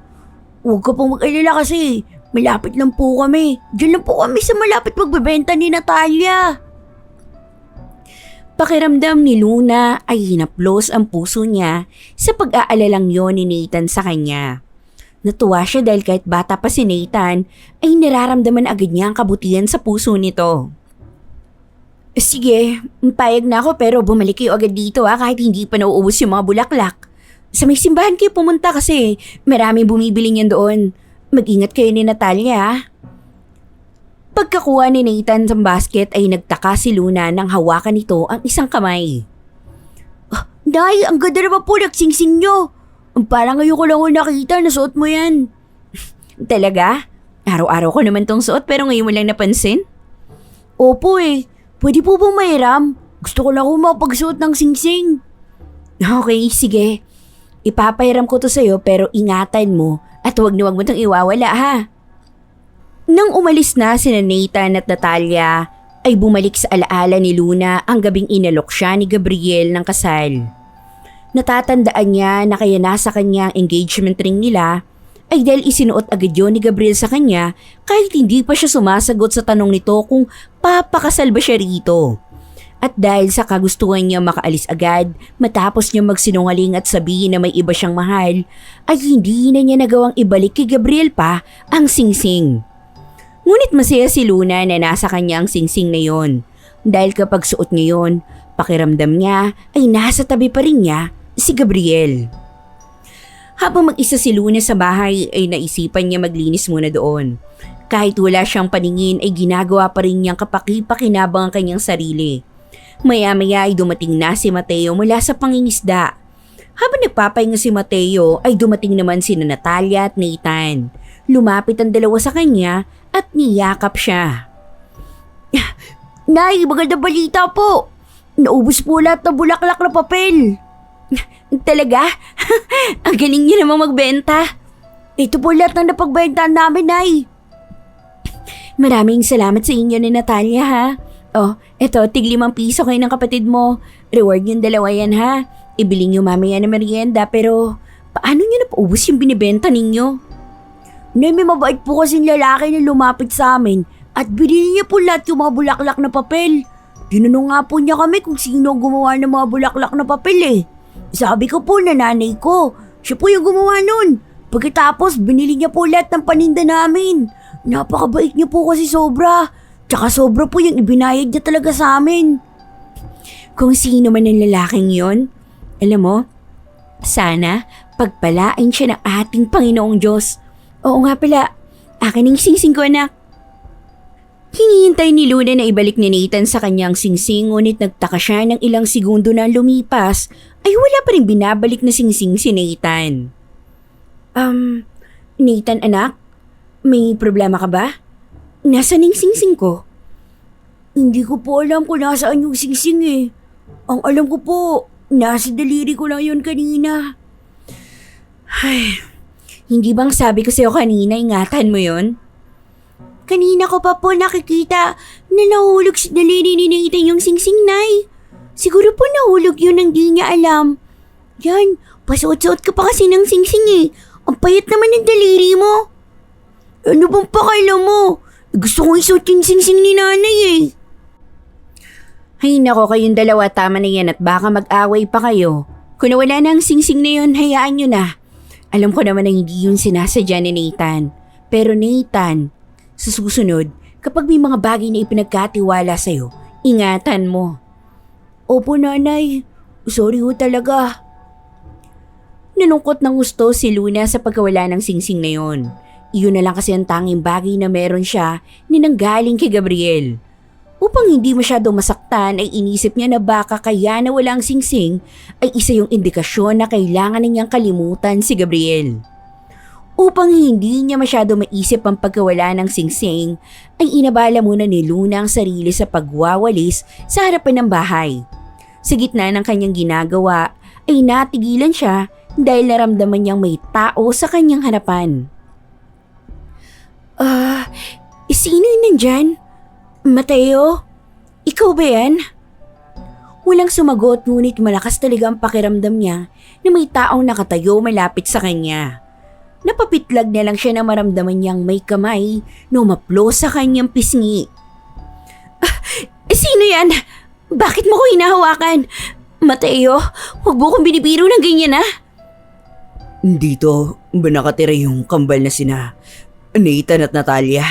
Huwag ka pong mag-alala kasi malapit lang po kami. Diyan lang po kami sa malapit magbebenta ni Natalia. Pakiramdam ni Luna ay hinaplos ang puso niya sa pag-aalalang yon ni Nathan sa kanya. Natuwa siya dahil kahit bata pa si Nathan ay nararamdaman agad niya ang kabutihan sa puso nito. Sige, payag na ako pero bumalik kayo agad dito kahit hindi pa nauubos yung mga bulaklak. Sa may simbahan kayo pumunta kasi maraming bumibili niyan doon. Mag-ingat kayo ni Natalia. Pagkakuha ni Nathan sa basket ay nagtaka si Luna nang hawakan nito ang isang kamay. Nay, ang ganda naman po nagsingsing nyo. Parang ngayon ko lang nakita na suot mo yan. Talaga? Araw-araw ko naman tong suot pero ngayon mo lang napansin? Opo eh. Pwede po bang mahiram? Gusto ko lang mapagsuot ng singsing. Okay, sige. Ipapahiram ko to sa'yo pero ingatan mo at huwag na huwag mo itong iwawala ha. Nang umalis na sina Nathan at Natalia ay bumalik sa alaala ni Luna ang gabing inalok siya ni Gabriel ng kasal. Natatandaan niya na kaya nasa kanya ang engagement ring nila ay dahil isinuot agad yun ni Gabriel sa kanya kahit hindi pa siya sumasagot sa tanong nito kung papakasal ba siya rito. At dahil sa kagustuhan niya makaalis agad matapos niya magsinungaling at sabihin na may iba siyang mahal, ay hindi na niya nagawang ibalik kay Gabriel pa ang singsing. Ngunit masaya si Luna na nasa kanya ang singsing na yon dahil kapag suot niya yon, pakiramdam niya ay nasa tabi pa rin niya si Gabriel. Habang mag-isa si Luna sa bahay ay naisipan niya maglinis muna doon. Kahit wala siyang paningin ay ginagawa pa rin niyang kapaki-pakinabang ang kanyang sarili. Maya-maya ay dumating na si Mateo mula sa pangingisda. Habang nagpapahinga si Mateo ay dumating naman sina Natalia at Nathan. Lumapit ang dalawa sa kanya at niyakap siya. Nay, magandang balita po. Naubos po lahat ng bulaklak na papel. Talaga? Ang galing niyo namang magbenta. Ito po lahat ng napagbentahan namin, Nay. Maraming salamat sa inyo ni Natalia, ha? Oh, eto, tig 5 piso kayo ng kapatid mo. Reward yung dalawa yan, ha? Ibili niyo mamaya na merienda, pero paano niyo napaubos yung binibenta ninyo? Nay, may mabait po kasing lalaki na lumapit sa amin at binili niya po lahat yung mga bulaklak na papel. Tinanong nga po niya kami kung sino ang gumawa ng mga bulaklak na papel eh. Sabi ko po na nanay ko, siya po yung gumawa nun. Pagkatapos, binili niya po lahat ng paninda namin. Napakabait niya po kasi sobra. Tsaka sobra po yung ibinayad niya talaga sa amin. Kung sino man ang lalaking yon, alam mo, sana pagpalain siya ng ating Panginoong Diyos. Oo nga pala, akin ang singsing ko, anak. Hinihintay ni Luna na ibalik ni Nathan sa kanyang singsing, ngunit nagtaka siya ng ilang segundo na lumipas ay wala pa rin binabalik na singsing si Nathan. Nathan anak, may problema ka ba? Nasaan yung singsing ko? Hindi ko po alam kung nasaan yung singsing eh. Ang alam ko po, nasa daliri ko lang yun kanina. Ay, hindi bang sabi ko sa'yo kanina, ingatan mo yon? Kanina ko pa po nakikita na nahulog sa daliri ni Nathan yung singsing, Nay. Siguro po nahulog yun nang di niya alam. Yan, pasuot-suot ka pa kasi ng singsing eh. Ang payat naman ng daliri mo. Ano bang pakailan mo? Gusto kong isuot yung singsing ni nanay eh. Ay nako, kayong dalawa, tama na yan at baka mag-away pa kayo. Kung nawala na ang singsing na yun, hayaan nyo na. Alam ko naman na hindi yun sinasadya ni Nathan. Pero Nathan, sa susunod, kapag may mga bagay na ipinagkatiwala sa'yo, ingatan mo. Opo nanay, sorry ho talaga. Nalungkot ng gusto si Luna sa pagkawala ng singsing na yon. Iyon na lang kasi ang tanging bagay na meron siya ni nanggaling kay Gabriel. Upang hindi masyado masaktan ay inisip niya na baka kaya nawala ang singsing ay isa yung indikasyon na kailangan na niyang kalimutan si Gabriel. Upang hindi niya masyado maisip ang pagkawala ng singsing ay inabala muna ni Luna ang sarili sa pagwawalis sa harapan ng bahay. Sa gitna ng kanyang ginagawa ay natigilan siya dahil naramdaman niyang may tao sa kanyang harapan. Sino yun nandyan? Mateo? Ikaw ba yan? Walang sumagot ngunit malakas talaga ang pakiramdam niya na may taong nakatayo malapit sa kanya. Napapitlag na lang siya na maramdaman niyang may kamay na umaplo sa kanyang pisngi. Sino yan? Bakit mo ko hinahawakan? Mateo, huwag mo kong binibiro ng ganyan ah. Dito ba nakatira yung kambal na sina Nathan at Natalia?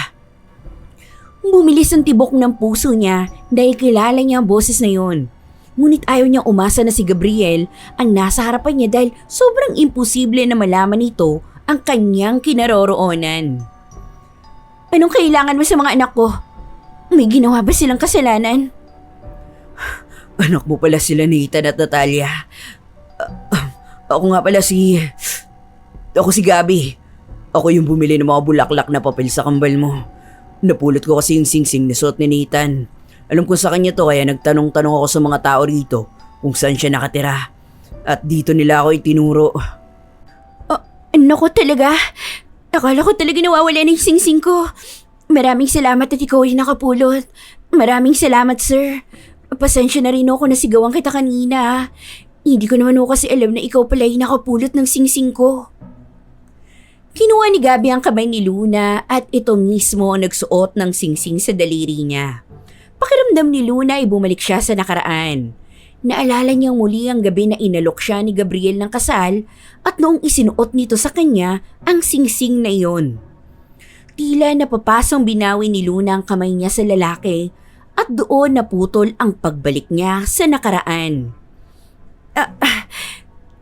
Bumilis ang tibok ng puso niya dahil kilala niya ang boses na yon. Ngunit ayaw niyang umasa na si Gabriel ang nasa harapan niya dahil sobrang imposible na malaman nito ang kanyang kinaroroonan. Anong kailangan mo sa mga anak ko? May ginawa ba silang kasalanan? Anak mo pala sila Nathan at Natalia. Ako nga pala Ako si Gabi. Ako yung bumili ng mga bulaklak na papel sa kambal mo. Napulot ko kasi yung singsing na suot ni Nathan. Alam ko sa kanya to kaya nagtanong-tanong ako sa mga tao rito kung saan siya nakatira. At dito nila ako itinuro. Naku talaga? Akala ko talaga nawawala na yung singsing ko. Maraming salamat at ikaw ay nakapulot. Maraming salamat, sir. Pasensya na rin ako na sigawan kita kanina. Hindi ko naman ako kasi alam na ikaw pala ay nakapulot ng singsing ko. Kinuha ni Gabi ang kamay ni Luna at ito mismo ang nagsuot ng singsing sa daliri niya. Pakiramdam ni Luna ay bumalik siya sa nakaraan. Naalala niyang muli ang gabi na inalok siya ni Gabriel ng kasal at noong isinuot nito sa kanya ang singsing na iyon. Tila napapasong binawi ni Luna ang kamay niya sa lalaki at doon naputol ang pagbalik niya sa nakaraan.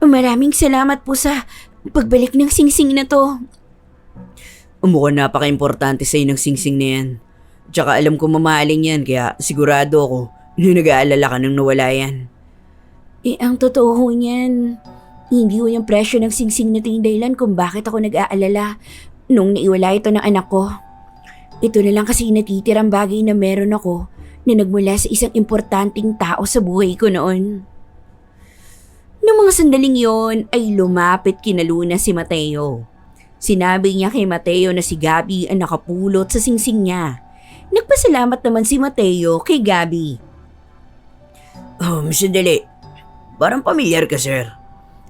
Maraming salamat po sa pagbalik ng singsing na to. Mukhang napaka-importante sa'yo ng singsing na yan. Tsaka alam ko mamahalin yan kaya sigurado ako na nag-aalala ka nang nawala yan. Ang totoo ho niyan, hindi ho yung presyo ng singsing na ito yung dahilan kung bakit ako nag-aalala nung naiwala ito ng anak ko. Ito na lang kasi natitirang bagay na meron ako na nagmula sa isang importanteng tao sa buhay ko noon. Noong mga sandaling yon ay lumapit kina Luna si Mateo. Sinabi niya kay Mateo na si Gabi ang nakapulot sa singsing niya. Nagpasalamat naman si Mateo kay Gabi. Sandali. Parang pamilyar ka, sir.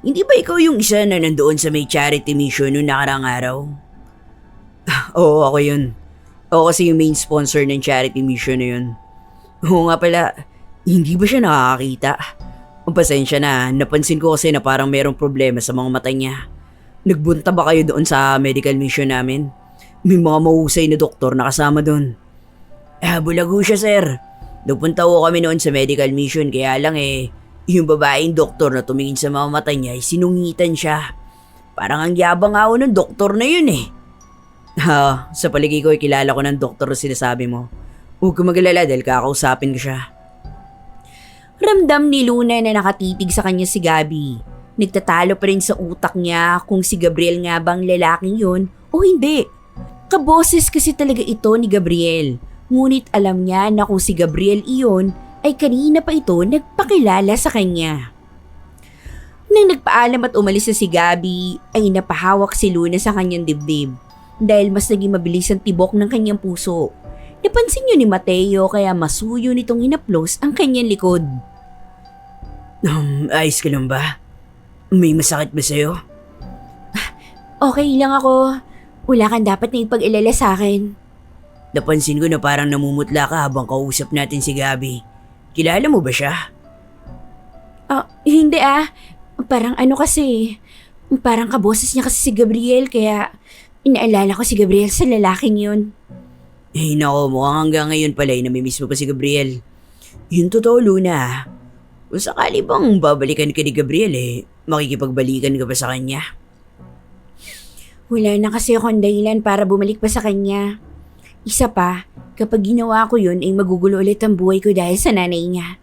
Hindi ba ikaw yung isa na nandoon sa may charity mission noong nakaraang araw? Oo, ako yun. Ako kasi yung main sponsor ng charity mission na yun. Oo nga pala, hindi ba siya nakakakita? Ang pasensya na, napansin ko kasi na parang merong problema sa mga mata niya. Nagbunta ba kayo doon sa medical mission namin? May mga mahusay na doktor na kasama doon. Bulago siya, sir. Nagpunta ko kami noon sa medical mission kaya lang yung babaeng doktor na tumingin sa mga mata niya ay sinungitan siya. Parang ang yabang nga ng doktor na yun eh. Sa paligid ko ay kilala ko ng doktor na sinasabi mo. Huwag ka mag-alala dahil kakausapin ko siya. Ramdam ni Luna na nakatitig sa kanya si Gabby. Nagtatalo pa rin sa utak niya kung si Gabriel nga bang lalaking yun o hindi. Kaboses kasi talaga ito ni Gabriel. Ngunit alam niya na kung si Gabriel iyon ay kanina pa ito nagpakilala sa kanya. Nang nagpaalam at umalis na si Gabby ay napahawak si Luna sa kanyang dibdib dahil mas naging mabilis ang tibok ng kanyang puso. Napansin niyo ni Mateo kaya masuyo nitong hinaplos ang kanyang likod. Ayos ka lang ba? May masakit ba sa'yo? Okay lang ako. Wala kang dapat na ipag-ilala sa akin. Napansin ko na parang namumutla ka habang kausap natin si Gabby. Kilala mo ba siya? Hindi Parang ano kasi, parang kaboses niya kasi si Gabriel kaya inaalala ko si Gabriel sa lalaking yun. Nako, mukhang hanggang ngayon pala namimiss mo pa si Gabriel. Yun totoo, Luna. Kung sakali bang babalikan ka ni Gabriel makikipagbalikan ka ba sa kanya? Wala na kasi akong dahilan para bumalik pa sa kanya. Isa pa, kapag ginawa ko yun ay magugulo ulit ang buhay ko dahil sa nanay niya.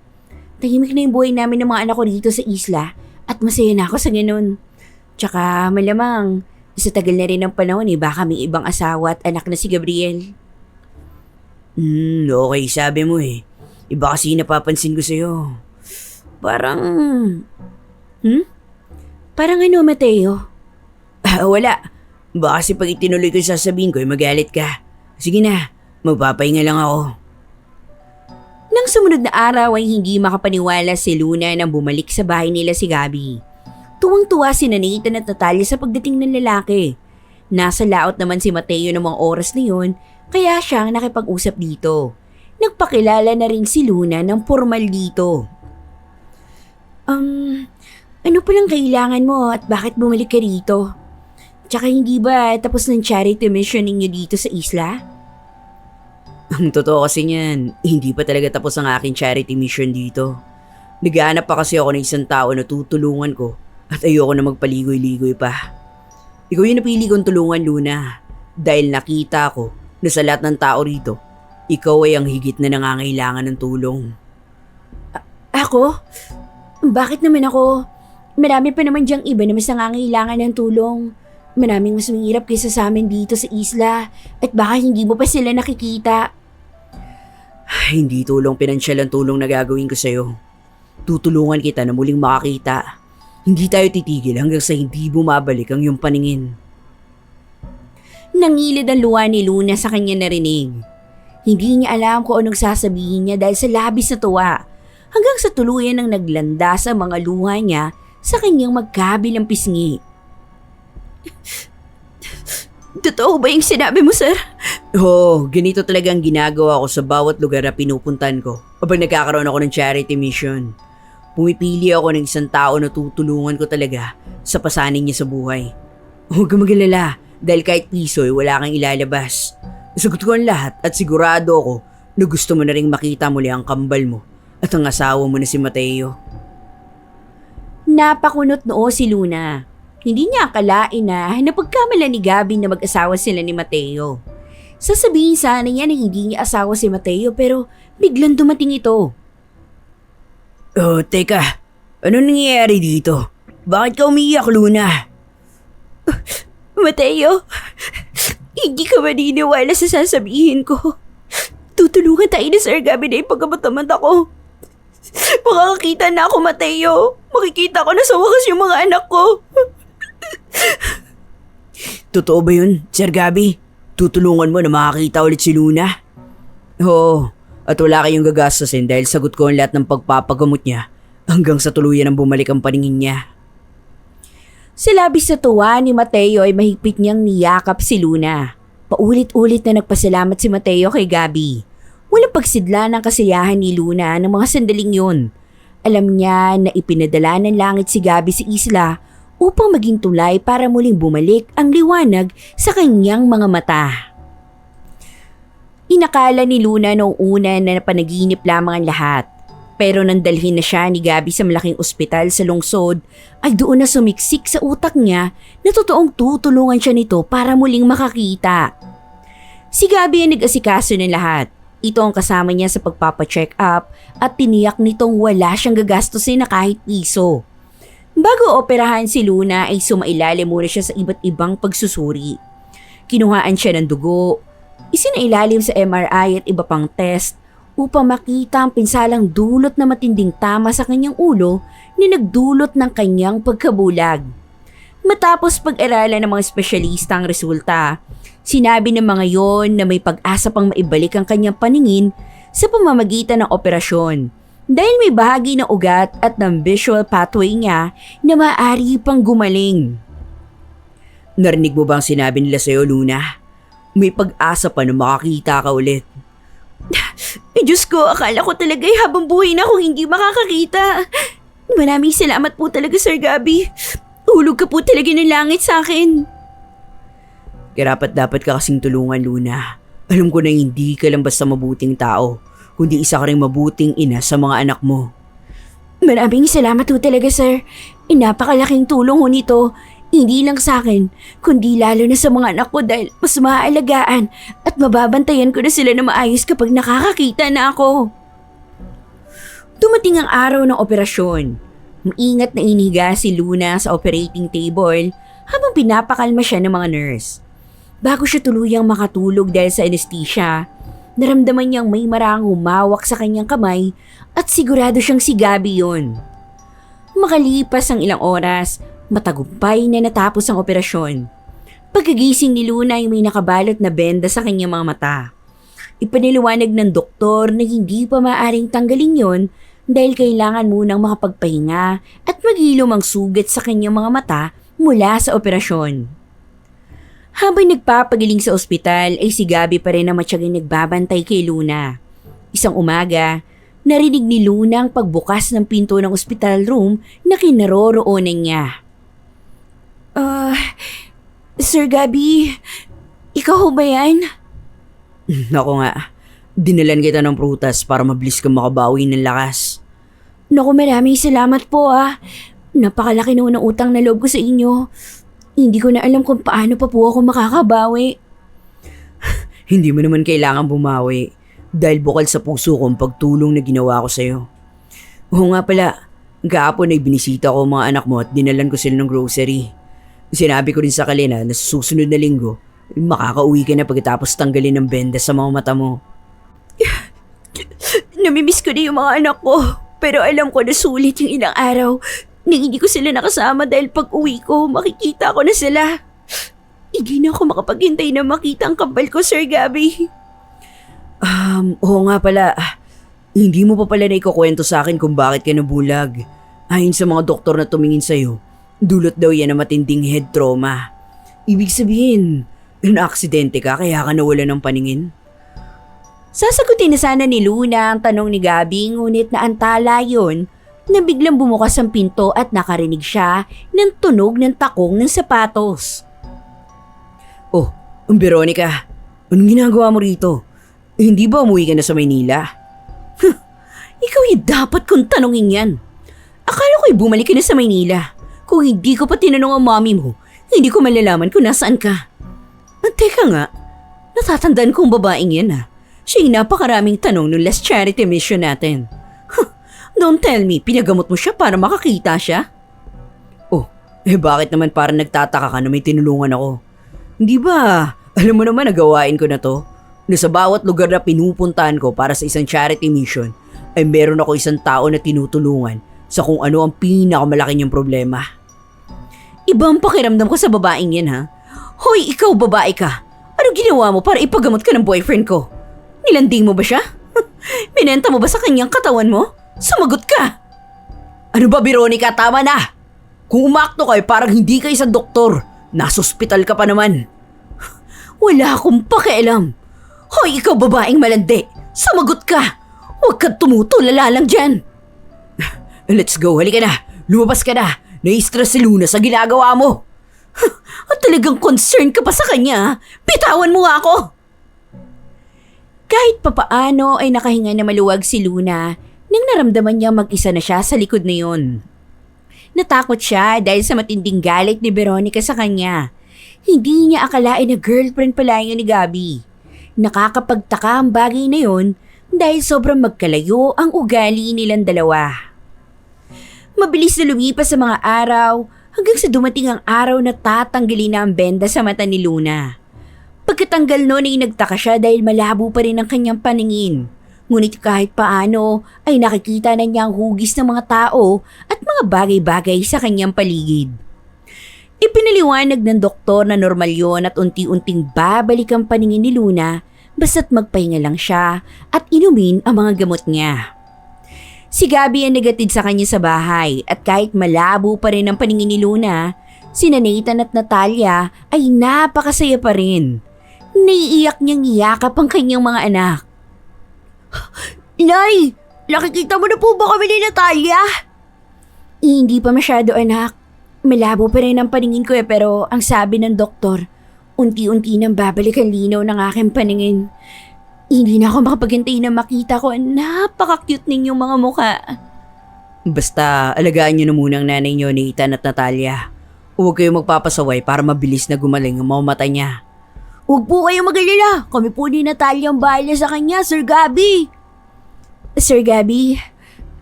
Tahimik na yung buhay namin ng mga anak ko dito sa isla at masaya na ako sa ganun. Tsaka malamang, sa tagal na rin ng panahon baka may ibang asawa at anak na si Gabriel. Okay, sabi mo Iba kasi napapansin ko sa'yo. Parang... Parang ano, Mateo? Wala. Baka kasi pag itinuloy ko yung sasabihin ko magalit ka. Sige na, magpapahinga lang ako. Nang sumunod na araw ay hindi makapaniwala si Luna nang bumalik sa bahay nila si Gabby. Tuwang-tuwa si Nathan at Natalia sa pagdating ng lalaki. Nasa laot naman si Mateo ng mga oras na yun, kaya siyang nakipag-usap dito. Nagpakilala na rin si Luna ng formal dito. Ano palang kailangan mo at bakit bumalik ka rito? Tsaka hindi ba tapos ng charity mission ninyo dito sa isla? Ang totoo kasi niyan, hindi pa talaga tapos ang aking charity mission dito. Naghahanap pa kasi ako ng isang tao na tutulungan ko at ayoko na magpaligoy-ligoy pa. Ikaw yung napili kong tulungan, Luna, dahil nakita ko na sa lahat ng tao rito, ikaw ay ang higit na nangangailangan ng tulong. Ako? Bakit naman ako? Marami pa naman diyang iba na mas nangangailangan ng tulong. Maraming mas mahirap kaysa sa amin dito sa isla at baka hindi mo pa sila nakikita. Hindi tulong pinansyal ang tulong na gagawin ko sa'yo. Tutulungan kita na muling makakita. Hindi tayo titigil hanggang sa hindi bumabalik ang iyong paningin. Nangilid ang luha ni Luna sa kanya narinig. Hindi niya alam kung anong sasabihin niya dahil sa labis na tuwa. Hanggang sa tuluyan ng naglanda sa mga luha niya sa kanyang magkabilang pisngi. Totoo ba yung sinabi mo, sir? Ganito talaga ang ginagawa ko sa bawat lugar na pinupuntan ko kapag nagkakaroon ako ng charity mission. Pumipili ako ng isang tao na tutulungan ko talaga sa pasanin niya sa buhay. Huwag kang mag-alala dahil kahit piso wala kang ilalabas. Nasagot ko ang lahat at sigurado ako na gusto mo na rin makita muli ang kambal mo at ang asawa mo na si Mateo. Napakunot noo si Luna. Hindi niya akalain na napagkamala ni Gabby na mag-asawa sila ni Mateo. Sasabihin sana niya na hindi niya asawa si Mateo pero biglang dumating ito. Teka. Ano nangyayari dito? Bakit ka umiiyak, Luna? Mateo, hindi ka maniniwala sa sasabihin ko. Tutulungan tayo ni Sir Gabby na ipagkabatamad ako. Makakakita na ako, Mateo. Makikita ko na sa wakas yung mga anak ko. Totoo ba yun, Sir Gabby? Tutulungan mo na makakita ulit si Luna? Oo, at wala kayong gagastasin dahil sagot ko ang lahat ng pagpapagamot niya hanggang sa tuluyan ang bumalik ang paningin niya. Sa labis na tuwa ni Mateo ay mahigpit niyang niyakap si Luna. Paulit-ulit na nagpasalamat si Mateo kay Gabby. Walang pagsidla ng kasiyahan ni Luna ng mga sandaling yun. Alam niya na ipinadala ng langit si Gabby sa isla upang maging tulay para muling bumalik ang liwanag sa kanyang mga mata. Inakala ni Luna noong una na panaginip lamang ang lahat. Pero nang dalhin na siya ni Gabby sa malaking ospital sa lungsod, ay doon na sumiksik sa utak niya na totoong tutulungan siya nito para muling makakita. Si Gabby ang nag-asikaso ng lahat. Ito ang kasama niya sa pagpapacheck up at tiniyak nitong wala siyang gagastusin na kahit piso. Bago operahan si Luna ay sumailalim muna siya sa iba't ibang pagsusuri. Kinuhaan siya ng dugo, isinailalim sa MRI at iba pang test upang makita ang pinsalang dulot na matinding tama sa kanyang ulo na nagdulot ng kanyang pagkabulag. Matapos pag-aralan ng mga espesyalista ang resulta, sinabi ng mga yon na may pag-asa pang maibalik ang kanyang paningin sa pamamagitan ng operasyon dahil may bahagi ng ugat at ng visual pathway niya na maaari pang gumaling. Narinig mo ba ang sinabi nila sa'yo, Luna? May pag-asa pa na makakita ka ulit. Diyos ko, akala ko talaga habang buhay na akong hindi makakakita. Maraming salamat po talaga, Sir Gabby. Hulog ka po talaga ng langit sa akin. Dapat ka kasing tulungan, Luna. Alam ko na hindi ka lang basta mabuting tao, kundi isa ka rin mabuting ina sa mga anak mo. Maraming salamat po talaga, Sir. Napakalaking tulong ho nito. Hindi lang sa akin, kundi lalo na sa mga anak ko dahil mas maaalagaan at mababantayan ko na sila na maayos kapag nakakakita na ako. Dumating ang araw ng operasyon. Maingat na inihiga si Luna sa operating table habang pinapakalma siya ng mga nurse. Bago siya tuluyang makatulog dahil sa anesthesia, naramdaman niyang may marang humawak sa kanyang kamay at sigurado siyang si Gabby yun. Makalipas ang ilang oras, matagumpay na natapos ang operasyon. Pagkagising ni Luna ay may nakabalot na benda sa kanyang mga mata. Ipaniliwanag ng doktor na hindi pa maaaring tanggalin yon dahil kailangan munang makapagpahinga at maghilom ang sugat sa kanyang mga mata mula sa operasyon. Habang nagpapagaling sa ospital ay si Gabby pa rin ang matyagang nagbabantay kay Luna. Isang umaga, narinig ni Luna ang pagbukas ng pinto ng ospital room na kinaroroonan niya. Sir Gabby, ikaw ho ba yan? Naku nga, dinalan kita ng prutas para mabilis kang makabawi ng lakas. Naku, maraming salamat po Napakalaki noon ng utang na loob ko sa inyo. Hindi ko na alam kung paano pa po ako makakabawi. Hindi mo naman kailangan bumawi dahil bukal sa puso ko ang pagtulong na ginawa ko sa'yo. Oo nga pala, kahapon ay binisita ko ang mga anak mo at dinalan ko sila ng grocery. Sinabi ko rin sa kanila na sa susunod na linggo, makakauwi ka na pagkatapos tanggalin ng benda sa mga mata mo. Namimiss ko na yung mga anak ko, pero alam ko na sulit yung ilang araw na hindi ko sila nakasama dahil pag uwi ko, makikita ko na sila. Hindi na ako makapaghintay na makita ang kambal ko, Sir Gabby. Oo nga pala, hindi mo pa pala na ikukwento sa akin kung bakit ka nabulag. Ayon sa mga doktor na tumingin sa'yo, dulot daw yan na matinding head trauma. Ibig sabihin, na-aksidente ka kaya ka nawala ng paningin? Sasagutin na sana ni Luna ang tanong ni Gabby, ngunit naantala yun na biglang bumukas ang pinto at nakarinig siya ng tunog ng takong ng sapatos. Oh, Veronica, anong ginagawa mo rito? Hindi ba umuwi ka na sa Maynila? Ikaw yung dapat kong tanongin yan. Akala ko'y bumalik ka na sa Maynila. Kung hindi ko pa tinanong ang mommy mo, hindi ko malalaman kung nasaan ka. At teka nga, natatandaan kong babaeng yan Siya yung napakaraming tanong nung last charity mission natin. Don't tell me, pinagamot mo siya para makakita siya? Oh, bakit naman parang nagtataka ka na may tinulungan ako? Hindi ba, alam mo naman nagawain ko na to? Na sa bawat lugar na pinupuntahan ko para sa isang charity mission, ay meron ako isang tao na tinutulungan sa kung ano ang pinakamalaki niyang problema. Ibang pakiramdam ko sa babaeng yan Hoy, ikaw babae ka. Anong ginawa mo para ipagamot ka ng boyfriend ko? Nilanding mo ba siya? Binenta mo ba sa kanyang katawan mo? Sumagot ka! Ano ba, Veronica? Tama na! Kung umakto ka parang hindi ka isang doktor. Nasa ospital ka pa naman. Wala akong pakialam. Hoy, ikaw babaeng malandi! Sumagot ka! Huwag kang tumutulala lang dyan! Let's go, halika na. Lumabas ka na. Nai-stress si Luna sa ginagawa mo. At talagang concern ka pa sa kanya. Bitawan mo nga ako! Kahit papaano ay nakahinga na maluwag si Luna nang naramdaman niya mag-isa na siya sa likod na yun. Natakot siya dahil sa matinding galit ni Veronica sa kanya. Hindi niya akalain na girlfriend pala yun ni Gabby. Nakakapagtaka ang bagay na yun dahil sobrang magkalayo ang ugali nilang dalawa. Mabilis na lumipas sa mga araw hanggang sa dumating ang araw na tatanggalin na ang benda sa mata ni Luna. Pagkatanggal noon ay nagtaka siya dahil malabo pa rin ang kanyang paningin. Ngunit kahit paano ay nakikita na niya ang hugis ng mga tao at mga bagay-bagay sa kanyang paligid. Ipinaliwanag ng doktor na normal yon at unti-unting babalik ang paningin ni Luna basta't magpahinga lang siya at inumin ang mga gamot niya. Si Gabby ang nagatid sa kanya sa bahay at kahit malabo pa rin ang paningin ni Luna, sina Nathan at Natalia ay napakasaya pa rin. Naiiyak niyang iyakap ang kanyang mga anak. Inay, nakikita mo na po ba kami ni Natalia? Hindi pa masyado anak. Malabo pa rin ang paningin ko pero ang sabi ng doktor, unti-unti nang babalik ang linaw ng aking paningin. Hindi na ako makapaghintay na makita ko ang napaka-cute ninyong mga mukha. Basta alagaan niyo na muna ang nanay niyo, Nathan at Natalia. Huwag kayong magpapasaway para mabilis na gumaling ang mga mata niya. Huwag po kayong mag-alala. Kami po ni Natalia ang bahala sa kanya, Sir Gabby. Sir Gabby,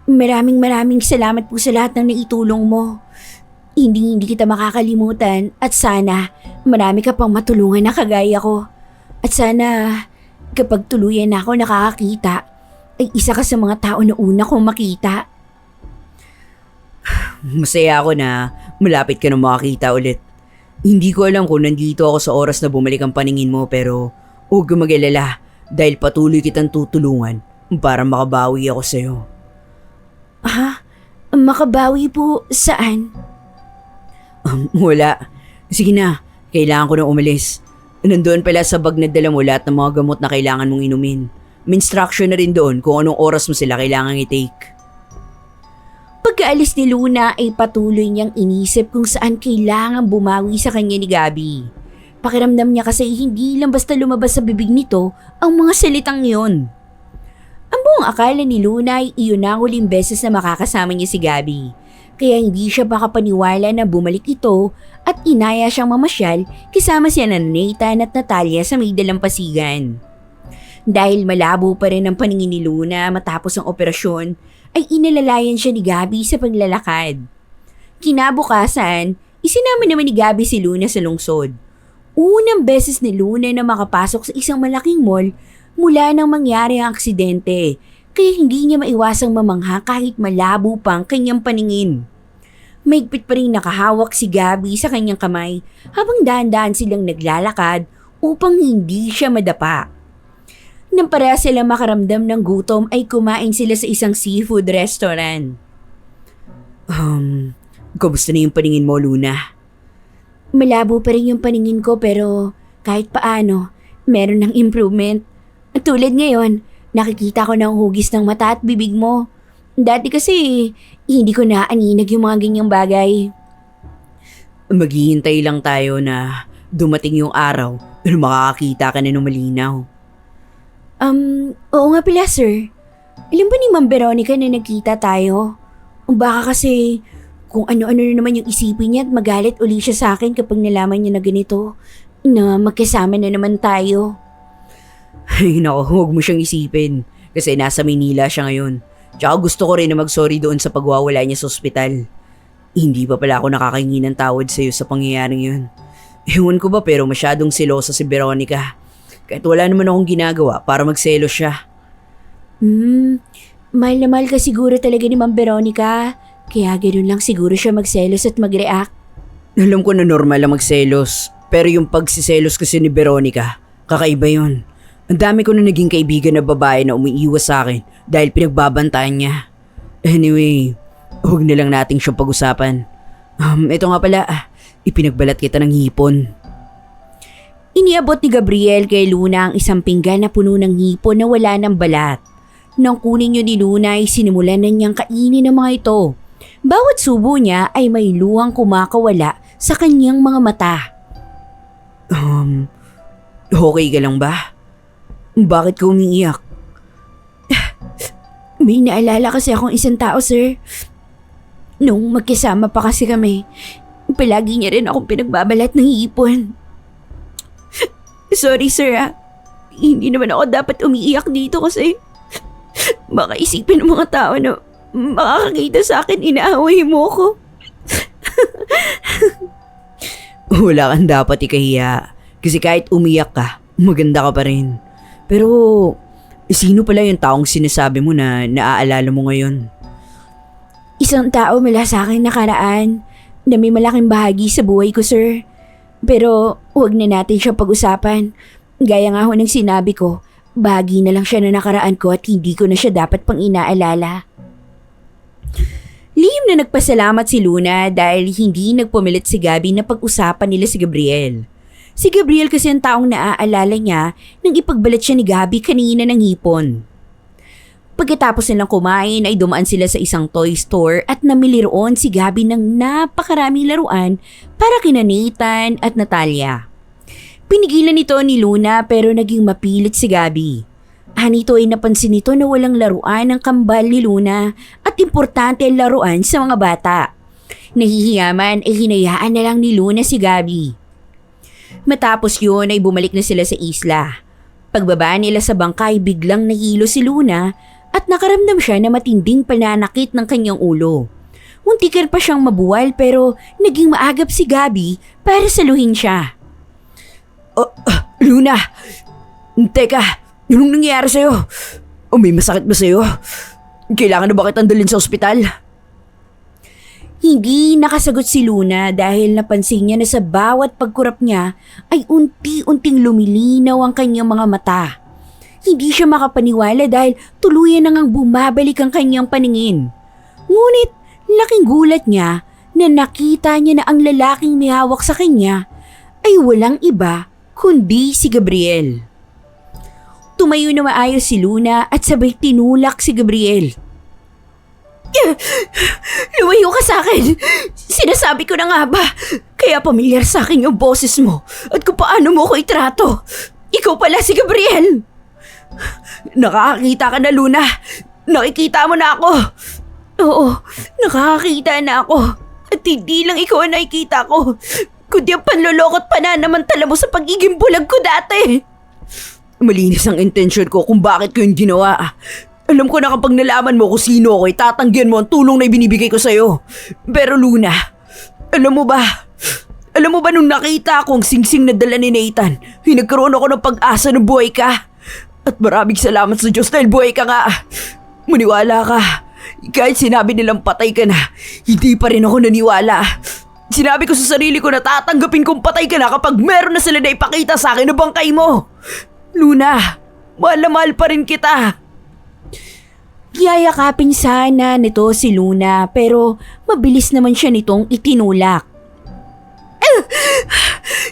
maraming salamat po sa lahat ng naitulong mo. Hindi kita makakalimutan at sana marami ka pang matulungan na kagaya ko. At sana kapag tuluyan na ako nakakakita, ay isa ka sa mga tao na una kong makita. Masaya ako na malapit ka na makakita ulit. Hindi ko alam kung nandito ako sa oras na bumalik ang paningin mo pero huwag kang mag-alala dahil patuloy kitang tutulungan para makabawi ako sa'yo. Ha? Makabawi po saan? Wala. Sige na, kailangan ko na umalis. Nandoon pala sa bag na dala mo lahat ng mga gamot na kailangan mong inumin. May instruction na rin doon kung anong oras mo sila kailangan i-take. Pagkaalis ni Luna ay patuloy niyang inisip kung saan kailangan bumawi sa kanya ni Gabby. Pakiramdam niya kasi hindi lang basta lumabas sa bibig nito ang mga salitang yon. Ang buong akala ni Luna ay iyon ang huling beses na makakasama niya si Gabby. Kaya hindi siya makapaniwala na bumalik ito at inaya siyang mamasyal kasama siya na Nathan at Natalia sa may dalampasigan. Dahil malabo pa rin ang paningin ni Luna matapos ang operasyon, ay inalalayan siya ni Gabby sa paglalakad. Kinabukasan, isinama naman ni Gabby si Luna sa lungsod. Unang beses ni Luna na makapasok sa isang malaking mall mula nang mangyari ang aksidente, kaya hindi niya maiwasang mamangha kahit malabo pang kanyang paningin. Mahigpit pa rin nakahawak si Gabby sa kanyang kamay habang dahan-dahan silang naglalakad upang hindi siya madapa. Nang pareha sila makaramdam ng gutom ay kumain sila sa isang seafood restaurant. Kamusta na yung paningin mo, Luna? Malabo pa rin yung paningin ko pero kahit paano, meron ng improvement. At tulad ngayon, nakikita ko na ang hugis ng mata at bibig mo. Dati kasi, hindi ko naaninag yung mga ganyang bagay. Maghihintay lang tayo na dumating yung araw na makakakita ka na ng malinaw. Oo nga pala sir. Alam ba ni Ma'am Veronica na nagkita tayo? Baka kasi kung ano-ano na naman yung isipin niya at magalit uli siya sa akin kapag nalaman niya na ganito, na magkasama na naman tayo. Ay nako, huwag mo siyang isipin kasi nasa Maynila siya ngayon. Tsaka gusto ko rin na mag-sorry doon sa pagwawala niya sa ospital. Hindi pa pala ako nakakahingi ng tawad sa'yo sa pangyayaring yun. Ewan ko ba pero masyadong selosa si Veronica. Kahit wala naman akong ginagawa para magselos siya. Mahal na mahal ka siguro talaga ni Ma'am Veronica. Kaya ganoon lang siguro siya magselos at mag-react. Alam ko na normal lang magselos. Pero yung pagsiselos kasi ni Veronica, kakaiba yun. Ang dami ko na naging kaibigan na babae na umiiwas sa akin dahil pinagbabantayan niya. Anyway, huwag na lang nating siyang pag-usapan. Ito nga pala, ipinagbalat kita ng hipon. Iniabot ni Gabriel kay Luna ang isang pinggan na puno ng hipon na wala ng balat. Nang kunin yun ni Luna ay sinimulan na niyang kainin ang mga ito. Bawat subo niya ay may luhang kumakawala sa kanyang mga mata. Okay ka lang ba? Bakit ka umiiyak? May naalala kasi akong isang tao, sir. Nung magkasama pa kasi kami, palagi niya rin akong pinagbabalat ng hipon. Sorry, sir, ah. Hindi naman ako dapat umiiyak dito kasi baka isipin ng mga tao na makakakita sa akin inaaway mo ko. Wala kang dapat ikahiya. Kasi kahit umiyak ka, maganda ka pa rin. Pero, sino pala yung taong sinasabi mo na naaalala mo ngayon? Isang tao mula sa akin nakaraan na may malaking bahagi sa buhay ko, sir. Pero huwag na natin siya pag-usapan. Gaya nga ho ng sinabi ko, bahagi na lang siya na nakaraan ko at hindi ko na siya dapat pang inaalala. Lihim na nagpasalamat si Luna dahil hindi nagpumilit si Gabby na pag-usapan nila si Gabriel. Si Gabriel kasi ang taong naaalala niya nang ipagbalat siya ni Gabby kanina ng hipon. Pagkatapos nilang kumain ay dumaan sila sa isang toy store at namili roon si Gabby ng napakaraming laruan para kina Nathan at Natalia. Pinigilan nito ni Luna pero naging mapilit si Gabby. Nito ay napansin nito na walang laruan ng kambal ni Luna at importante ang laruan sa mga bata. Nahihiyaman ay hinayaan na lang ni Luna si Gabby. Matapos yun ay bumalik na sila sa isla. Pagbaba nila sa bangkay biglang nahilo si Luna at nakaramdam siya na matinding pananakit ng kanyang ulo. Muntikan pa siyang mabuwal pero naging maagap si Gabby para saluhin siya. Luna! Teka, anong nangyayari sa'yo? May masakit ba sa'yo? Kailangan na ba kitang dalhin sa ospital? Hindi nakasagot si Luna dahil napansin niya na sa bawat pagkurap niya ay unti-unting lumilinaw ang kanyang mga mata. Hindi siya makapaniwala dahil tuluyan na ngang bumabalik ang kanyang paningin. Ngunit laking gulat niya na nakita niya na ang lalaking may hawak sa kanya ay walang iba kundi si Gabriel. Tumayo na maayos si Luna at sabay tinulak si Gabriel. Lumayo ka sa akin! Sinasabi ko na nga ba? Kaya pamilyar sa akin yung boses mo at kung paano mo ko itrato. Ikaw pala si Gabriel! Nakakakita ka na, Luna. Nakikita mo na ako. Oo, nakakakita na ako. At hindi lang ikaw ang nakikita ko, kundi ang panlolokot pananamantala mo sa pagiging bulag ko dati. Malinis ang intensyon ko kung bakit ko yung ginawa. Alam ko na kapag nalaman mo kung sino ako, itatanggihan mo ang tulong na ibinibigay ko sa'yo. Pero Luna, alam mo ba nung nakita ko ang singsing na dala ni Nathan, nagkaroon ako ng pag-asa na buhay ka. At maraming salamat sa Diyos dahil buhay ka nga. Maniwala ka. Kahit sinabi nilang patay ka na, hindi pa rin ako naniwala. Sinabi ko sa sarili ko na tatanggapin kong patay ka na kapag meron na sila na ipakita sa akin na bangkay mo. Luna, mahal na mahal pa rin kita. Yayakapin sana nito si Luna pero mabilis naman siya nitong itinulak.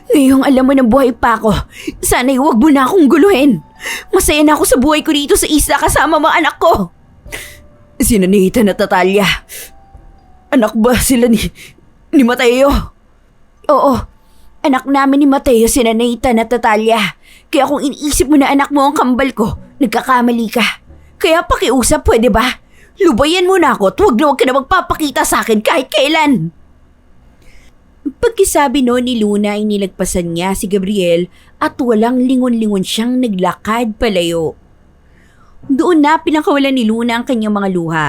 Ngayong alam mo na buhay pa ako, sana'y huwag mo na akong guluhin. Masaya na ako sa buhay ko dito sa isla kasama mga anak ko. Sina Nathan at Natalia. Anak ba sila ni Mateo? Oo, anak namin ni Mateo sina Nathan at Natalia. Kaya kung iniisip mo na anak mo ang kambal ko, nagkakamali ka. Kaya pakiusap, pwede ba? Lubayan mo na ako at huwag ka na magpapakita sa akin kahit kailan. Pagkisabi no ni Luna ay nilagpasan niya si Gabriel at walang lingon-lingon siyang naglakad palayo. Doon na pinakawalan ni Luna ang kanyang mga luha.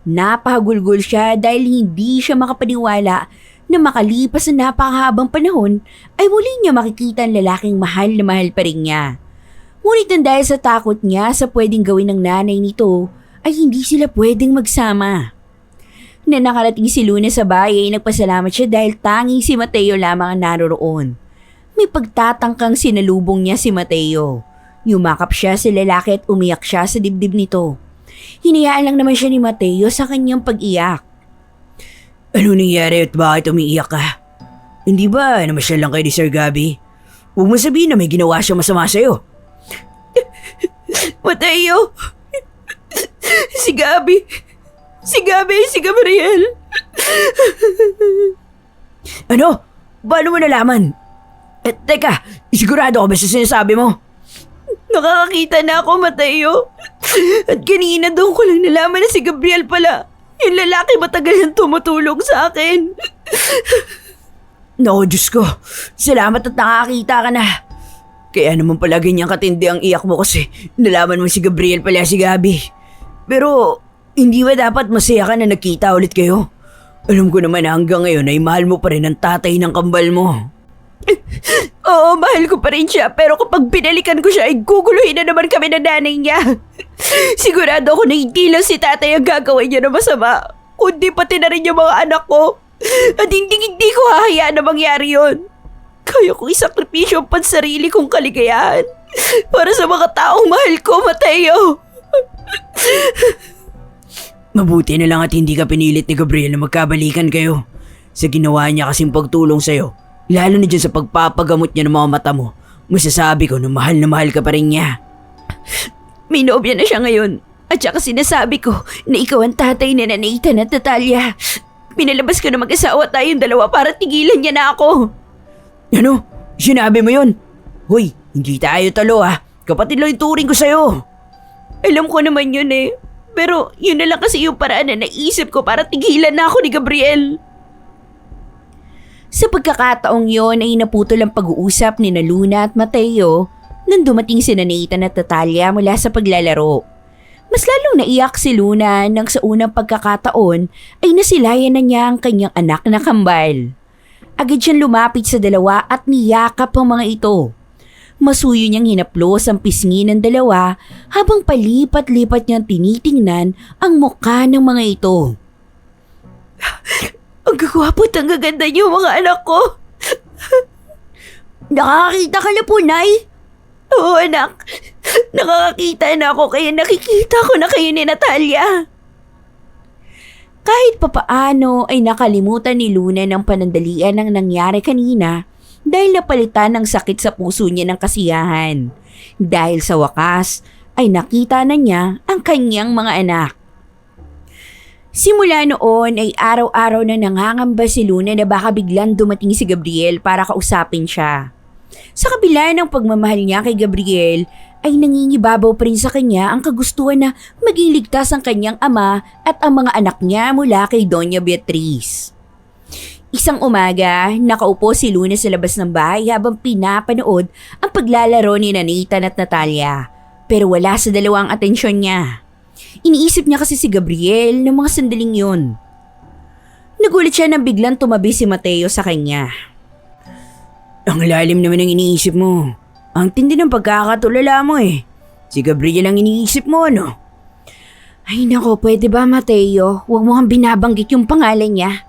Napahagulgol siya dahil hindi siya makapaniwala na makalipas na napakahabang panahon ay muli niya makikita ang lalaking mahal na mahal pa rin niya. Ngunit nang dahil sa takot niya sa pwedeng gawin ng nanay nito ay hindi sila pwedeng magsama. Na nakarating si Luna sa bahay ay nagpasalamat siya dahil tanging si Mateo lamang ang naroroon. May pagtatangkang sinalubong niya si Mateo. Yumakap siya sa lalaki at umiyak siya sa dibdib nito. Hinayaan lang naman siya ni Mateo sa kanyang pag-iyak. Ano nangyari at bakit umiiyak ka? Hindi ba namasyal lang kayo ni Sir Gabby? Huwag mo sabihin na may ginawa siya masama sa'yo. Mateo! Si Gabi! Si Gabriel! Ano? Paano mo nalaman? Teka, sigurado ka ba sa sinasabi mo? Nakakakita na ako, Mateo. At kanina doon ko lang nalaman na si Gabriel pala. Yung lalaki matagal nang tumutulong sa akin. Naku, Diyos ko. Salamat at nakakita ka na. Kaya naman pala ganyan katindi ang iyak mo kasi nalaman mo si Gabriel pala si Gabi. Pero, hindi ba dapat masaya ka na nagkita ulit kayo? Alam ko naman na hanggang ngayon ay mahal mo pa rin ang tatay ng kambal mo. Oo, mahal ko pa rin siya. Pero kapag binalikan ko siya, ay guguluhin na naman kami ng nanay niya. Sigurado ako na hindi lang si tatay ang gagawin niya na masama, kundi pati na rin yung mga anak ko. At hindi ko hahayaan na mangyari yun. Kaya kong isakripisyo ang pansarili kong kaligayahan para sa mga taong mahal ko, Mateo. Mabuti na lang at hindi ka pinilit ni Gabriel na magkabalikan kayo. Sa ginawa niya kasing pagtulong sa'yo, lalo na dyan sa pagpapagamot niya ng mga mata mo, masasabi ko na mahal ka pa rin niya. May nobya na siya ngayon. At saka sinasabi ko na ikaw ang tatay ni Nathan at Natalia. Pinalabas ko na mag-asawa tayong dalawa para tigilan niya na ako. Ano? Sinabi mo yun? Hoy, hindi tayo talo ha. Kapatid lang yung turing ko sa'yo. Alam ko naman yun eh. Pero yun na lang kasi yung paraan na naisip ko para tigilan na ako ni Gabriel. Sa pagkakataong yon ay naputol ang pag-uusap ni Luna at Mateo nang dumating si Nathan at Natalia mula sa paglalaro. Mas lalong naiyak si Luna nang sa unang pagkakataon ay nasilayan na niya ang kanyang anak na kambal. Agad siyang lumapit sa dalawa at niyakap ang mga ito. Masuyo niyang hinaplos ang pisngi ng dalawa habang palipat-lipat niyang tinitingnan ang mukha ng mga ito. Ang gagwapo at ang gaganda niyo mga anak ko. Nakakakita ka na po, Nay? Oo, anak. Nakakakita na ako kaya nakikita ko na kayo ni Natalia. Kahit papaano ay nakalimutan ni Luna ng panandalian ng nangyari kanina dahil napalitan ng sakit sa puso niya ng kasiyahan. Dahil sa wakas ay nakita na niya ang kanyang mga anak. Simula noon ay araw-araw na nangangamba si Luna na baka biglang dumating si Gabriel para kausapin siya. Sa kabila ng pagmamahal niya kay Gabriel, ay nangingibabaw pa rin sa kanya ang kagustuhan na maging ligtas ang kanyang ama at ang mga anak niya mula kay Doña Beatriz. Isang umaga, nakaupo si Luna sa labas ng bahay habang pinapanood ang paglalaro ni Nathan at Natalia. Pero wala sa dalawang atensyon niya. Iniisip niya kasi si Gabriel ng mga sandaling yun. Nagulat siya nang biglang tumabi si Mateo sa kanya. Ang lalim naman ang iniisip mo. Ang tindi ng pagkakatulala mo eh. Si Gabriel ang iniisip mo, ano? Ay nako, pwede ba Mateo? Huwag mo kang binabanggit yung pangalan niya.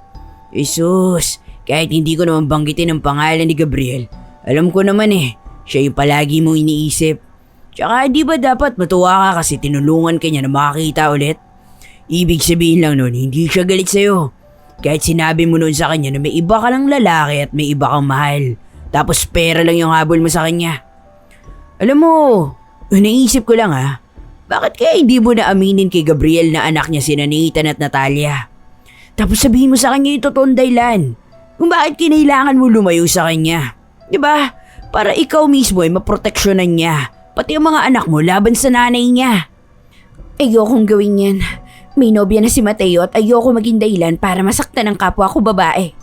Jesus, kahit hindi ko naman banggitin ang pangalan ni Gabriel, alam ko naman eh, siya yung palagi mong iniisip. Tsaka di ba dapat matuwa ka kasi tinulungan ka niya na makakita ulit? Ibig sabihin lang nun, hindi siya galit sa'yo. Kahit sinabi mo nun sa kanya na may iba ka lang lalaki at may iba kang mahal. Tapos pera lang yung habol mo sa kanya. Alam mo, naisip ko lang ha, bakit kaya hindi mo na aminin kay Gabriel na anak niya si Nathan at Natalia? Tapos sabihin mo sa kanya yung totoong dahilan kung bakit kinailangan mo lumayo sa kanya. Diba? Para ikaw mismo ay maproteksyonan niya, pati ang mga anak mo laban sa nanay niya. Ayokong gawin yan. May nobya na si Mateo at ayoko maging dahilan para masaktan ang kapwa ko babae.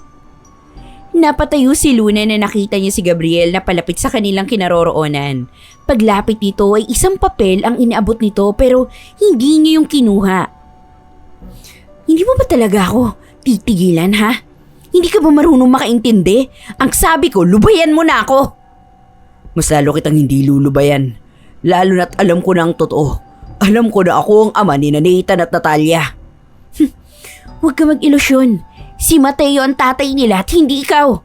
Napatayo si Luna na nakita niya si Gabriel na palapit sa kanilang kinaroroonan. Paglapit nito ay isang papel ang inaabot nito pero hindi niya yung kinuha. Hindi mo ba talaga ako titigilan ha? Hindi ka ba marunong makaintindi? Ang sabi ko, lubayan mo na ako! Mas lalo kitang hindi lulubayan. Lalo na't alam ko na ang totoo. Alam ko na ako ang ama ni Nathan at Natalia. Huwag ka mag-ilusyon. Si Mateo ang tatay nila at hindi ikaw.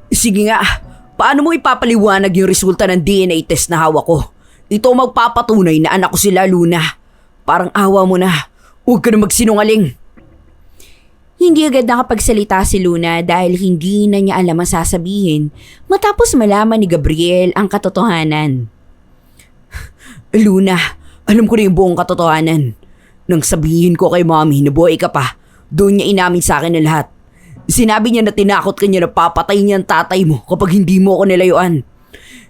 Sige nga, paano mo ipapaliwanag yung resulta ng DNA test na hawak ko? Ito ang magpapatunay na anak ko sila, Luna. Parang awa mo na. Huwag ka na magsinungaling. Hindi agad nakapagsalita si Luna dahil hindi na niya alam ang sasabihin matapos malaman ni Gabriel ang katotohanan. Luna, alam ko na yung buong katotohanan. Nang sabihin ko kay Mommy na buhay ka pa, doon niya inamin sa akin na lahat. Sinabi niya na tinakot ka niya na papatay niya ang tatay mo kapag hindi mo ako nilayuan.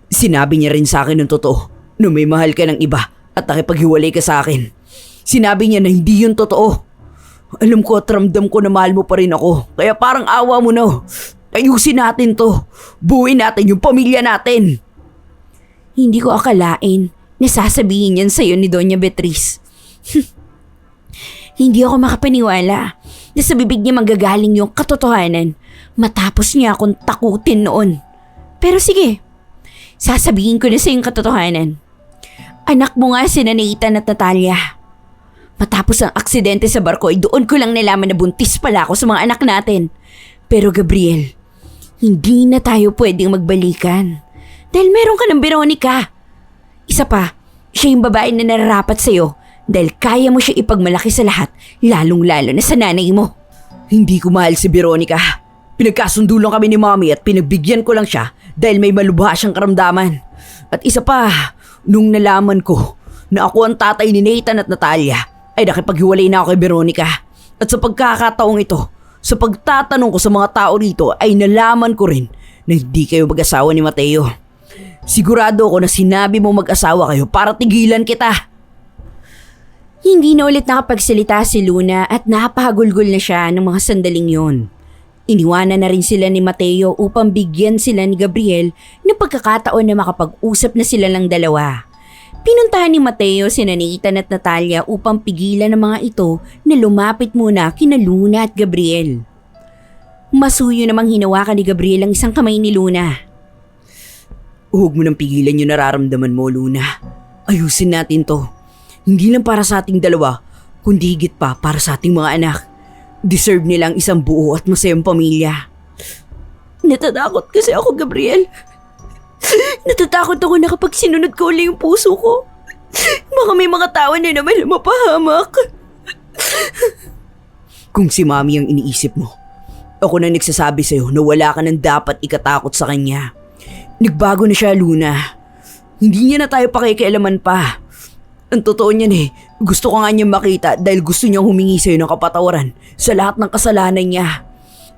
Sinabi niya rin sa akin ng totoo na may mahal ka ng iba at nakipaghiwalay ka sa akin. Sinabi niya na hindi yun totoo. Alam ko at ramdam ko na mahal mo pa rin ako. Kaya parang awa mo na. Ayusin natin to. Buuin natin yung pamilya natin. Hindi ko akalain na sasabihin yan sa'yo ni Doña Beatriz. Hindi ako makapaniwala na sa bibig niya manggagaling yung katotohanan matapos niya akong takutin noon. Pero sige, sasabihin ko na sa yung katotohanan. Anak mo nga si Nathan at Natalia. Matapos ang aksidente sa barko ay doon ko lang nalaman na buntis pala ako sa mga anak natin. Pero Gabriel, hindi na tayo pwedeng magbalikan. Dahil meron ka ng Veronica. Isa pa, siya yung babae na nararapat sa'yo dahil kaya mo siya ipagmalaki sa lahat, lalong-lalo na sa nanay mo. Hindi ko mahal si Veronica. Pinagkasundo lang kami ni Mommy at pinagbigyan ko lang siya dahil may malubha siyang karamdaman. At isa pa, nung nalaman ko na ako ang tatay ni Nathan at Natalia, ay nakipaghiwalay na ako kay Veronica. At sa pagkakataong ito, sa pagtatanong ko sa mga tao rito ay nalaman ko rin na hindi kayo mag-asawa ni Mateo. Sigurado ako na sinabi mo mag-asawa kayo para tigilan kita. Hindi na ulit nakapagsalita si Luna at napahagulgol na siya ng mga sandaling yon. Iniwanan na rin sila ni Mateo upang bigyan sila ni Gabriel ng pagkakataon na makapag-usap na sila lang dalawa. Pinuntahan ni Mateo si Nathan at Natalia upang pigilan ng mga ito na lumapit muna kina Luna at Gabriel. Masuyo namang hinawakan ni Gabriel ang isang kamay ni Luna. Huwag mo nang pigilan yung nararamdaman mo, Luna. Ayusin natin to. Hindi lang para sa ating dalawa, kundi higit pa para sa ating mga anak. Deserve nilang isang buo at masayang pamilya. Natatakot kasi ako, Gabriel. Natatakot ako na kapag sinunod ko ulit yung puso ko, baka may mga tao na naman na mapahamak. Kung si Mommy ang iniisip mo, ako na nagsasabi sa'yo na wala ka nang dapat ikatakot sa kanya. Nagbago na siya, Luna. Hindi niya na tayo pakikialaman pa. Ang totoo niyan gusto ko nga niya makita dahil gusto niyang humingi sa'yo ng kapatawaran sa lahat ng kasalanan niya.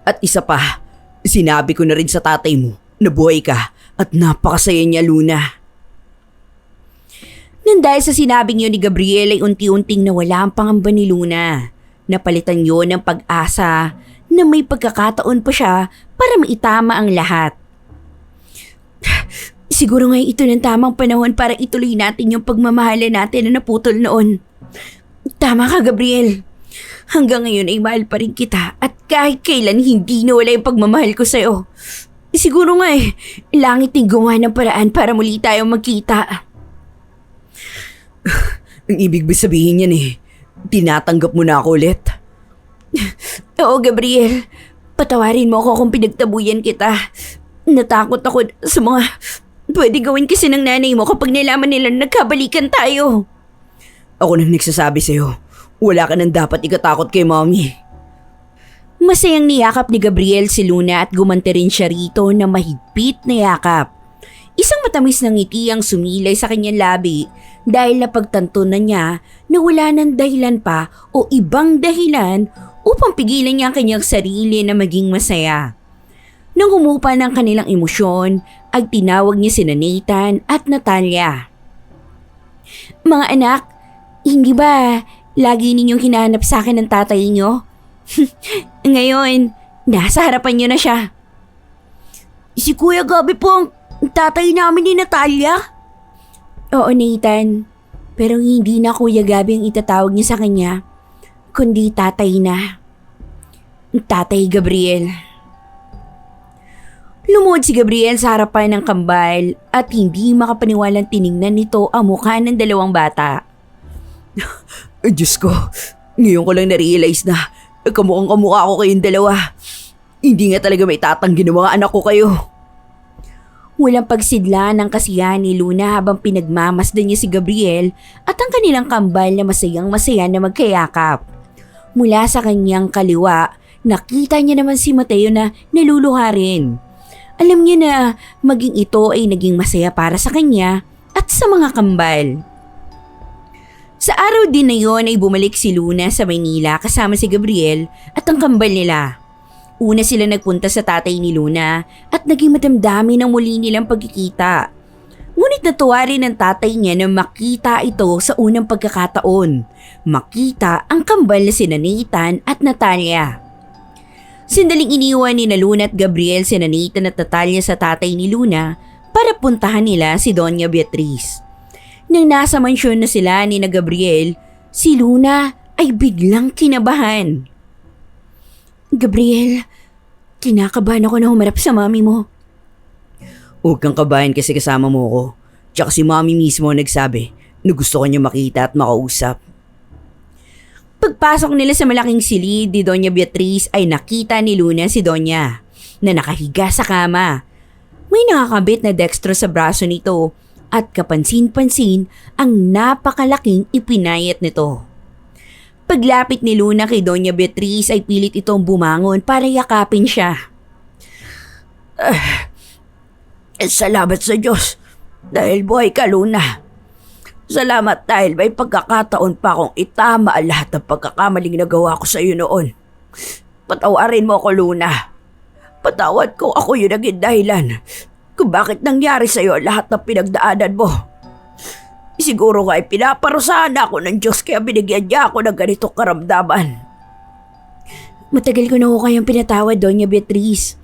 At isa pa, sinabi ko na rin sa tatay mo na buhay ka at napakasaya niya, Luna. Nang dahil sa sinabing yun ni Gabriel ay unti-unting nawala ang pangamba ni Luna. Napalitan yun ng pag-asa na may pagkakataon pa siya para maitama ang lahat. Siguro ngayon ito ng tamang panahon para ituloy natin yung pagmamahalan natin na naputol noon. Tama ka, Gabriel. Hanggang ngayon ay mahal pa rin kita at kahit kailan hindi nawala yung pagmamahal ko sa'yo. Siguro nga langit din gumawa ng paraan para muli tayong magkita. Ang ibig sabihin yan tinatanggap mo na ako ulit. Oo, Gabriel. Patawarin mo ako kung pinagtabuyan kita. Natakot ako sa mga pwede gawin kasi ng nanay mo kapag nalaman nila na nagkabalikan tayo. Ako nang nagsasabi sa'yo, wala ka nang dapat ikatakot kay Mommy. Masayang niyakap ni Gabriel si Luna at gumanti rin siya rito na mahigpit na yakap. Isang matamis na ngiti ang sumilay sa kanyang labi dahil napagtanto na niya na wala ng dahilan pa o ibang dahilan upang pigilan niya ang kanyang sarili na maging masaya. Nang humupa ng kanilang emosyon, ay tinawag niya sina Nathan at Natalia. Mga anak, hindi ba lagi ninyong hinahanap sa akin ng tatay niyo? Ngayon, nasa harapan niyo na siya. Si Kuya Gabi po ang tatay namin ni Natalia? Oo, Nathan. Pero hindi na Kuya Gabi ang itatawag niya sa kanya, kundi tatay na. Tatay Gabriel. Lumuhod si Gabriel sa harapan ng kambal at hindi makapaniwalang tiningnan nito ang mukha ng dalawang bata. Diyos ko, ngayon ko lang na-realize na kamukhang kamukha ko kayong dalawa. Hindi nga talaga may tatanggi ng mga anak ko kayo. Walang pagsidla ng kasiyahan ni Luna habang pinagmamasdan niya si Gabriel at ang kanilang kambal na masayang-masaya na magkayakap. Mula sa kanyang kaliwa, nakita niya naman si Mateo na naluluha rin. Alam niya na maging ito ay naging masaya para sa kanya at sa mga kambal. Sa araw din na yon ay bumalik si Luna sa Maynila kasama si Gabriel at ang kambal nila. Una sila nagpunta sa tatay ni Luna at naging madamdami ng muli nilang pagkikita. Ngunit natuwa rin ang tatay niya na makita ito sa unang pagkakataon. Makita ang kambal na sina Nathan at Natalia. Sandaling iniwan ni Luna at Gabriel sina Nathan at Natalia sa tatay ni Luna para puntahan nila si Doña Beatriz. Nang nasa mansyon na sila ni Gabriel, si Luna ay biglang kinabahan. Gabriel, kinakabahan ako na humarap sa mami mo. Huwag kang kabahan kasi kasama mo ko. Tsaka si mami mismo nagsabi na gusto ko niya makita at makausap. Pagpasok nila sa malaking silid ni Doña Beatriz ay nakita ni Luna si Doña na nakahiga sa kama. May nakakabit na dextro sa braso nito at kapansin-pansin ang napakalaking ipinayat nito. Paglapit ni Luna kay Doña Beatriz ay pilit itong bumangon para yakapin siya. Salamat sa Diyos dahil buhay ka, Luna. Salamat dahil may pagkakataon pa akong itama ang lahat ng pagkakamaling nagawa ko sa iyo noon. Patawarin mo ako, Luna. Patawad ko, ako yung naging dahilan kung bakit nangyari sa iyo lahat ng pinagdaanan mo. Siguro nga ay pinaparusahan ako ng Diyos kaya binigyan niya ako ng ganitong karamdaman. Matagal ko na ho kayong pinatawad, Doña Beatriz.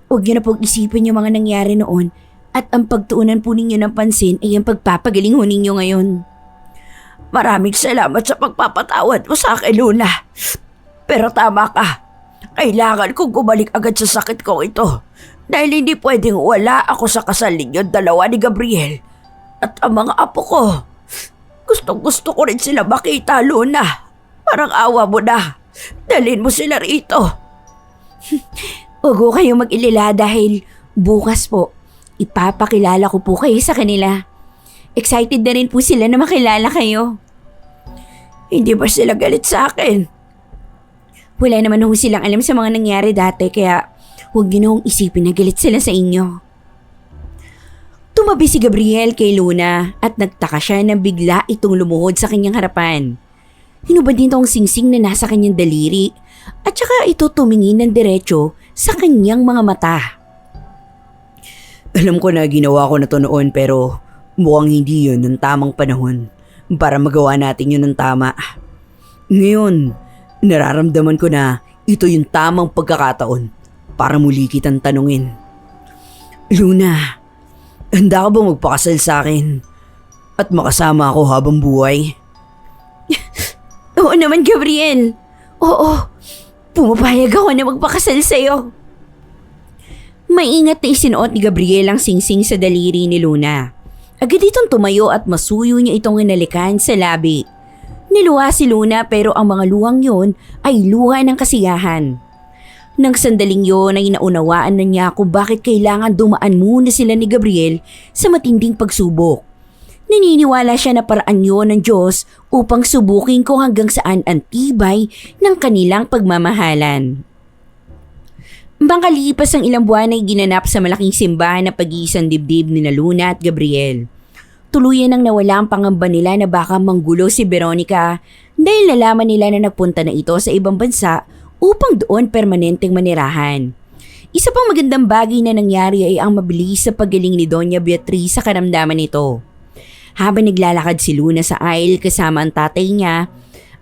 Huwag niyo na pong isipin yung mga nangyari noon at ang pagtuunan po ninyo ng pansin ay ang pagpapagaling ho ninyo ngayon. Maraming salamat sa pagpapatawad mo sa akin, Luna. Pero tama ka. Kailangan kong bumalik agad sa sakit ko ito. Dahil hindi pwedeng wala ako sa kasal ninyong dalawa ni Gabriel at ang mga apo ko. Gustong-gusto ko rin sila makita, Luna. Parang awa mo na. Dalhin mo sila rito. Huwag ho kayong mag-ilala dahil bukas po, ipapakilala ko po kayo sa kanila. Excited na rin po sila na makilala kayo. Hindi ba sila galit sa akin? Wala naman ho silang alam sa mga nangyari dati kaya huwag niyo na hong isipin na galit sila sa inyo. Tumabi si Gabriel kay Luna at nagtaka siya na bigla itong lumuhod sa kanyang harapan. Hinubad din itong singsing na nasa kanyang daliri at saka ito tumingin ng diretso sa kanyang mga mata. Alam ko na ginawa ko na to noon pero mukhang hindi yun ng tamang panahon para magawa natin yun ng tama. Ngayon, nararamdaman ko na ito yung tamang pagkakataon para muli kitang tanungin. Luna, handa ka ba magpakasal sa akin at makasama ako habang buhay? Oo naman, Gabriel. Oo, pumapayag ako na magpakasal sa'yo. Maingat na isinuot ni Gabriel ang singsing sa daliri ni Luna. Agad itong tumayo at masuyo niya itong inalikan sa labi. Niluha si Luna pero ang mga luhang yun ay luha ng kasiyahan. Nang sandaling yun ay naunawaan na niya kung bakit kailangan dumaan muna sila ni Gabriel sa matinding pagsubok. Naniniwala siya na paraan yun ng Diyos upang subukin kung hanggang saan ang tibay ng kanilang pagmamahalan. Makalipas ang ilang buwan ay ginanap sa malaking simbahan na pag-iisang dibdib ni Luna at Gabriel. Tuluyan ang nawala ang pangamba nila na baka manggulo si Veronica dahil nalaman nila na nagpunta na ito sa ibang bansa upang doon permanenteng manirahan. Isa pang magandang bagay na nangyari ay ang mabilis sa paggaling ni Doña Beatriz sa karamdaman nito. Habang naglalakad si Luna sa aisle kasama ang tatay niya,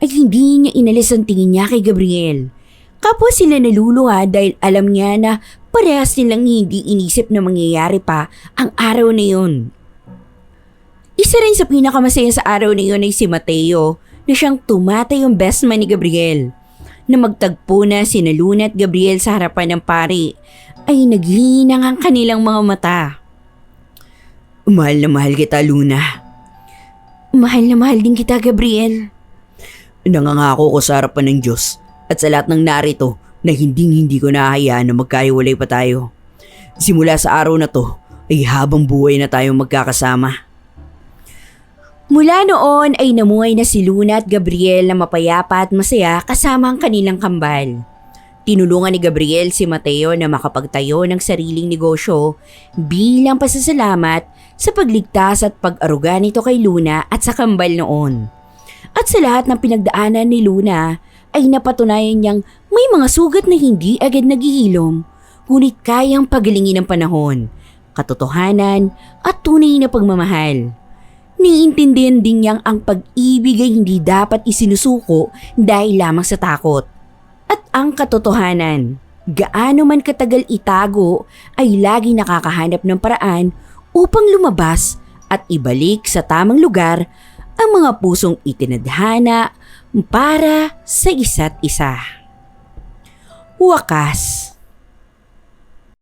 ay hindi niya inalis ang tingin niya kay Gabriel. Kapwa sila naluluha dahil alam niya na parehas nilang hindi inisip na mangyayari pa ang araw na yun. Isa rin sa pinakamasaya sa araw na yun ay si Mateo na siyang tumatay yung best man ni Gabriel. Na magtagpo na sina Luna at Gabriel sa harapan ng pari ay naglinang ang kanilang mga mata. Mahal na mahal kita, Luna. Mahal na mahal din kita, Gabriel. Nangangako ko sa harapan ng Diyos at sa lahat ng narito na hindi ko nahahayaan na magkahiwalay pa tayo. Simula sa araw na to ay habang buhay na tayong magkakasama. Mula noon ay namuhay na si Luna at Gabriel na mapayapa at masaya kasama ang kanilang kambal. Tinulungan ni Gabriel si Mateo na makapagtayo ng sariling negosyo bilang pasasalamat sa pagligtas at pag-aruga nito kay Luna at sa kambal noon. At sa lahat ng pinagdaanan ni Luna ay napatunayan niyang may mga sugat na hindi agad naghihilom, ngunit kayang pagalingin ng panahon, katotohanan at tunay na pagmamahal. Niintindihan din niyang ang pag-ibig ay hindi dapat isinusuko dahil lamang sa takot. At ang katotohanan, gaano man katagal itago ay lagi nakakahanap ng paraan upang lumabas at ibalik sa tamang lugar ang mga pusong itinadhana para sa isa't isa. Wakas.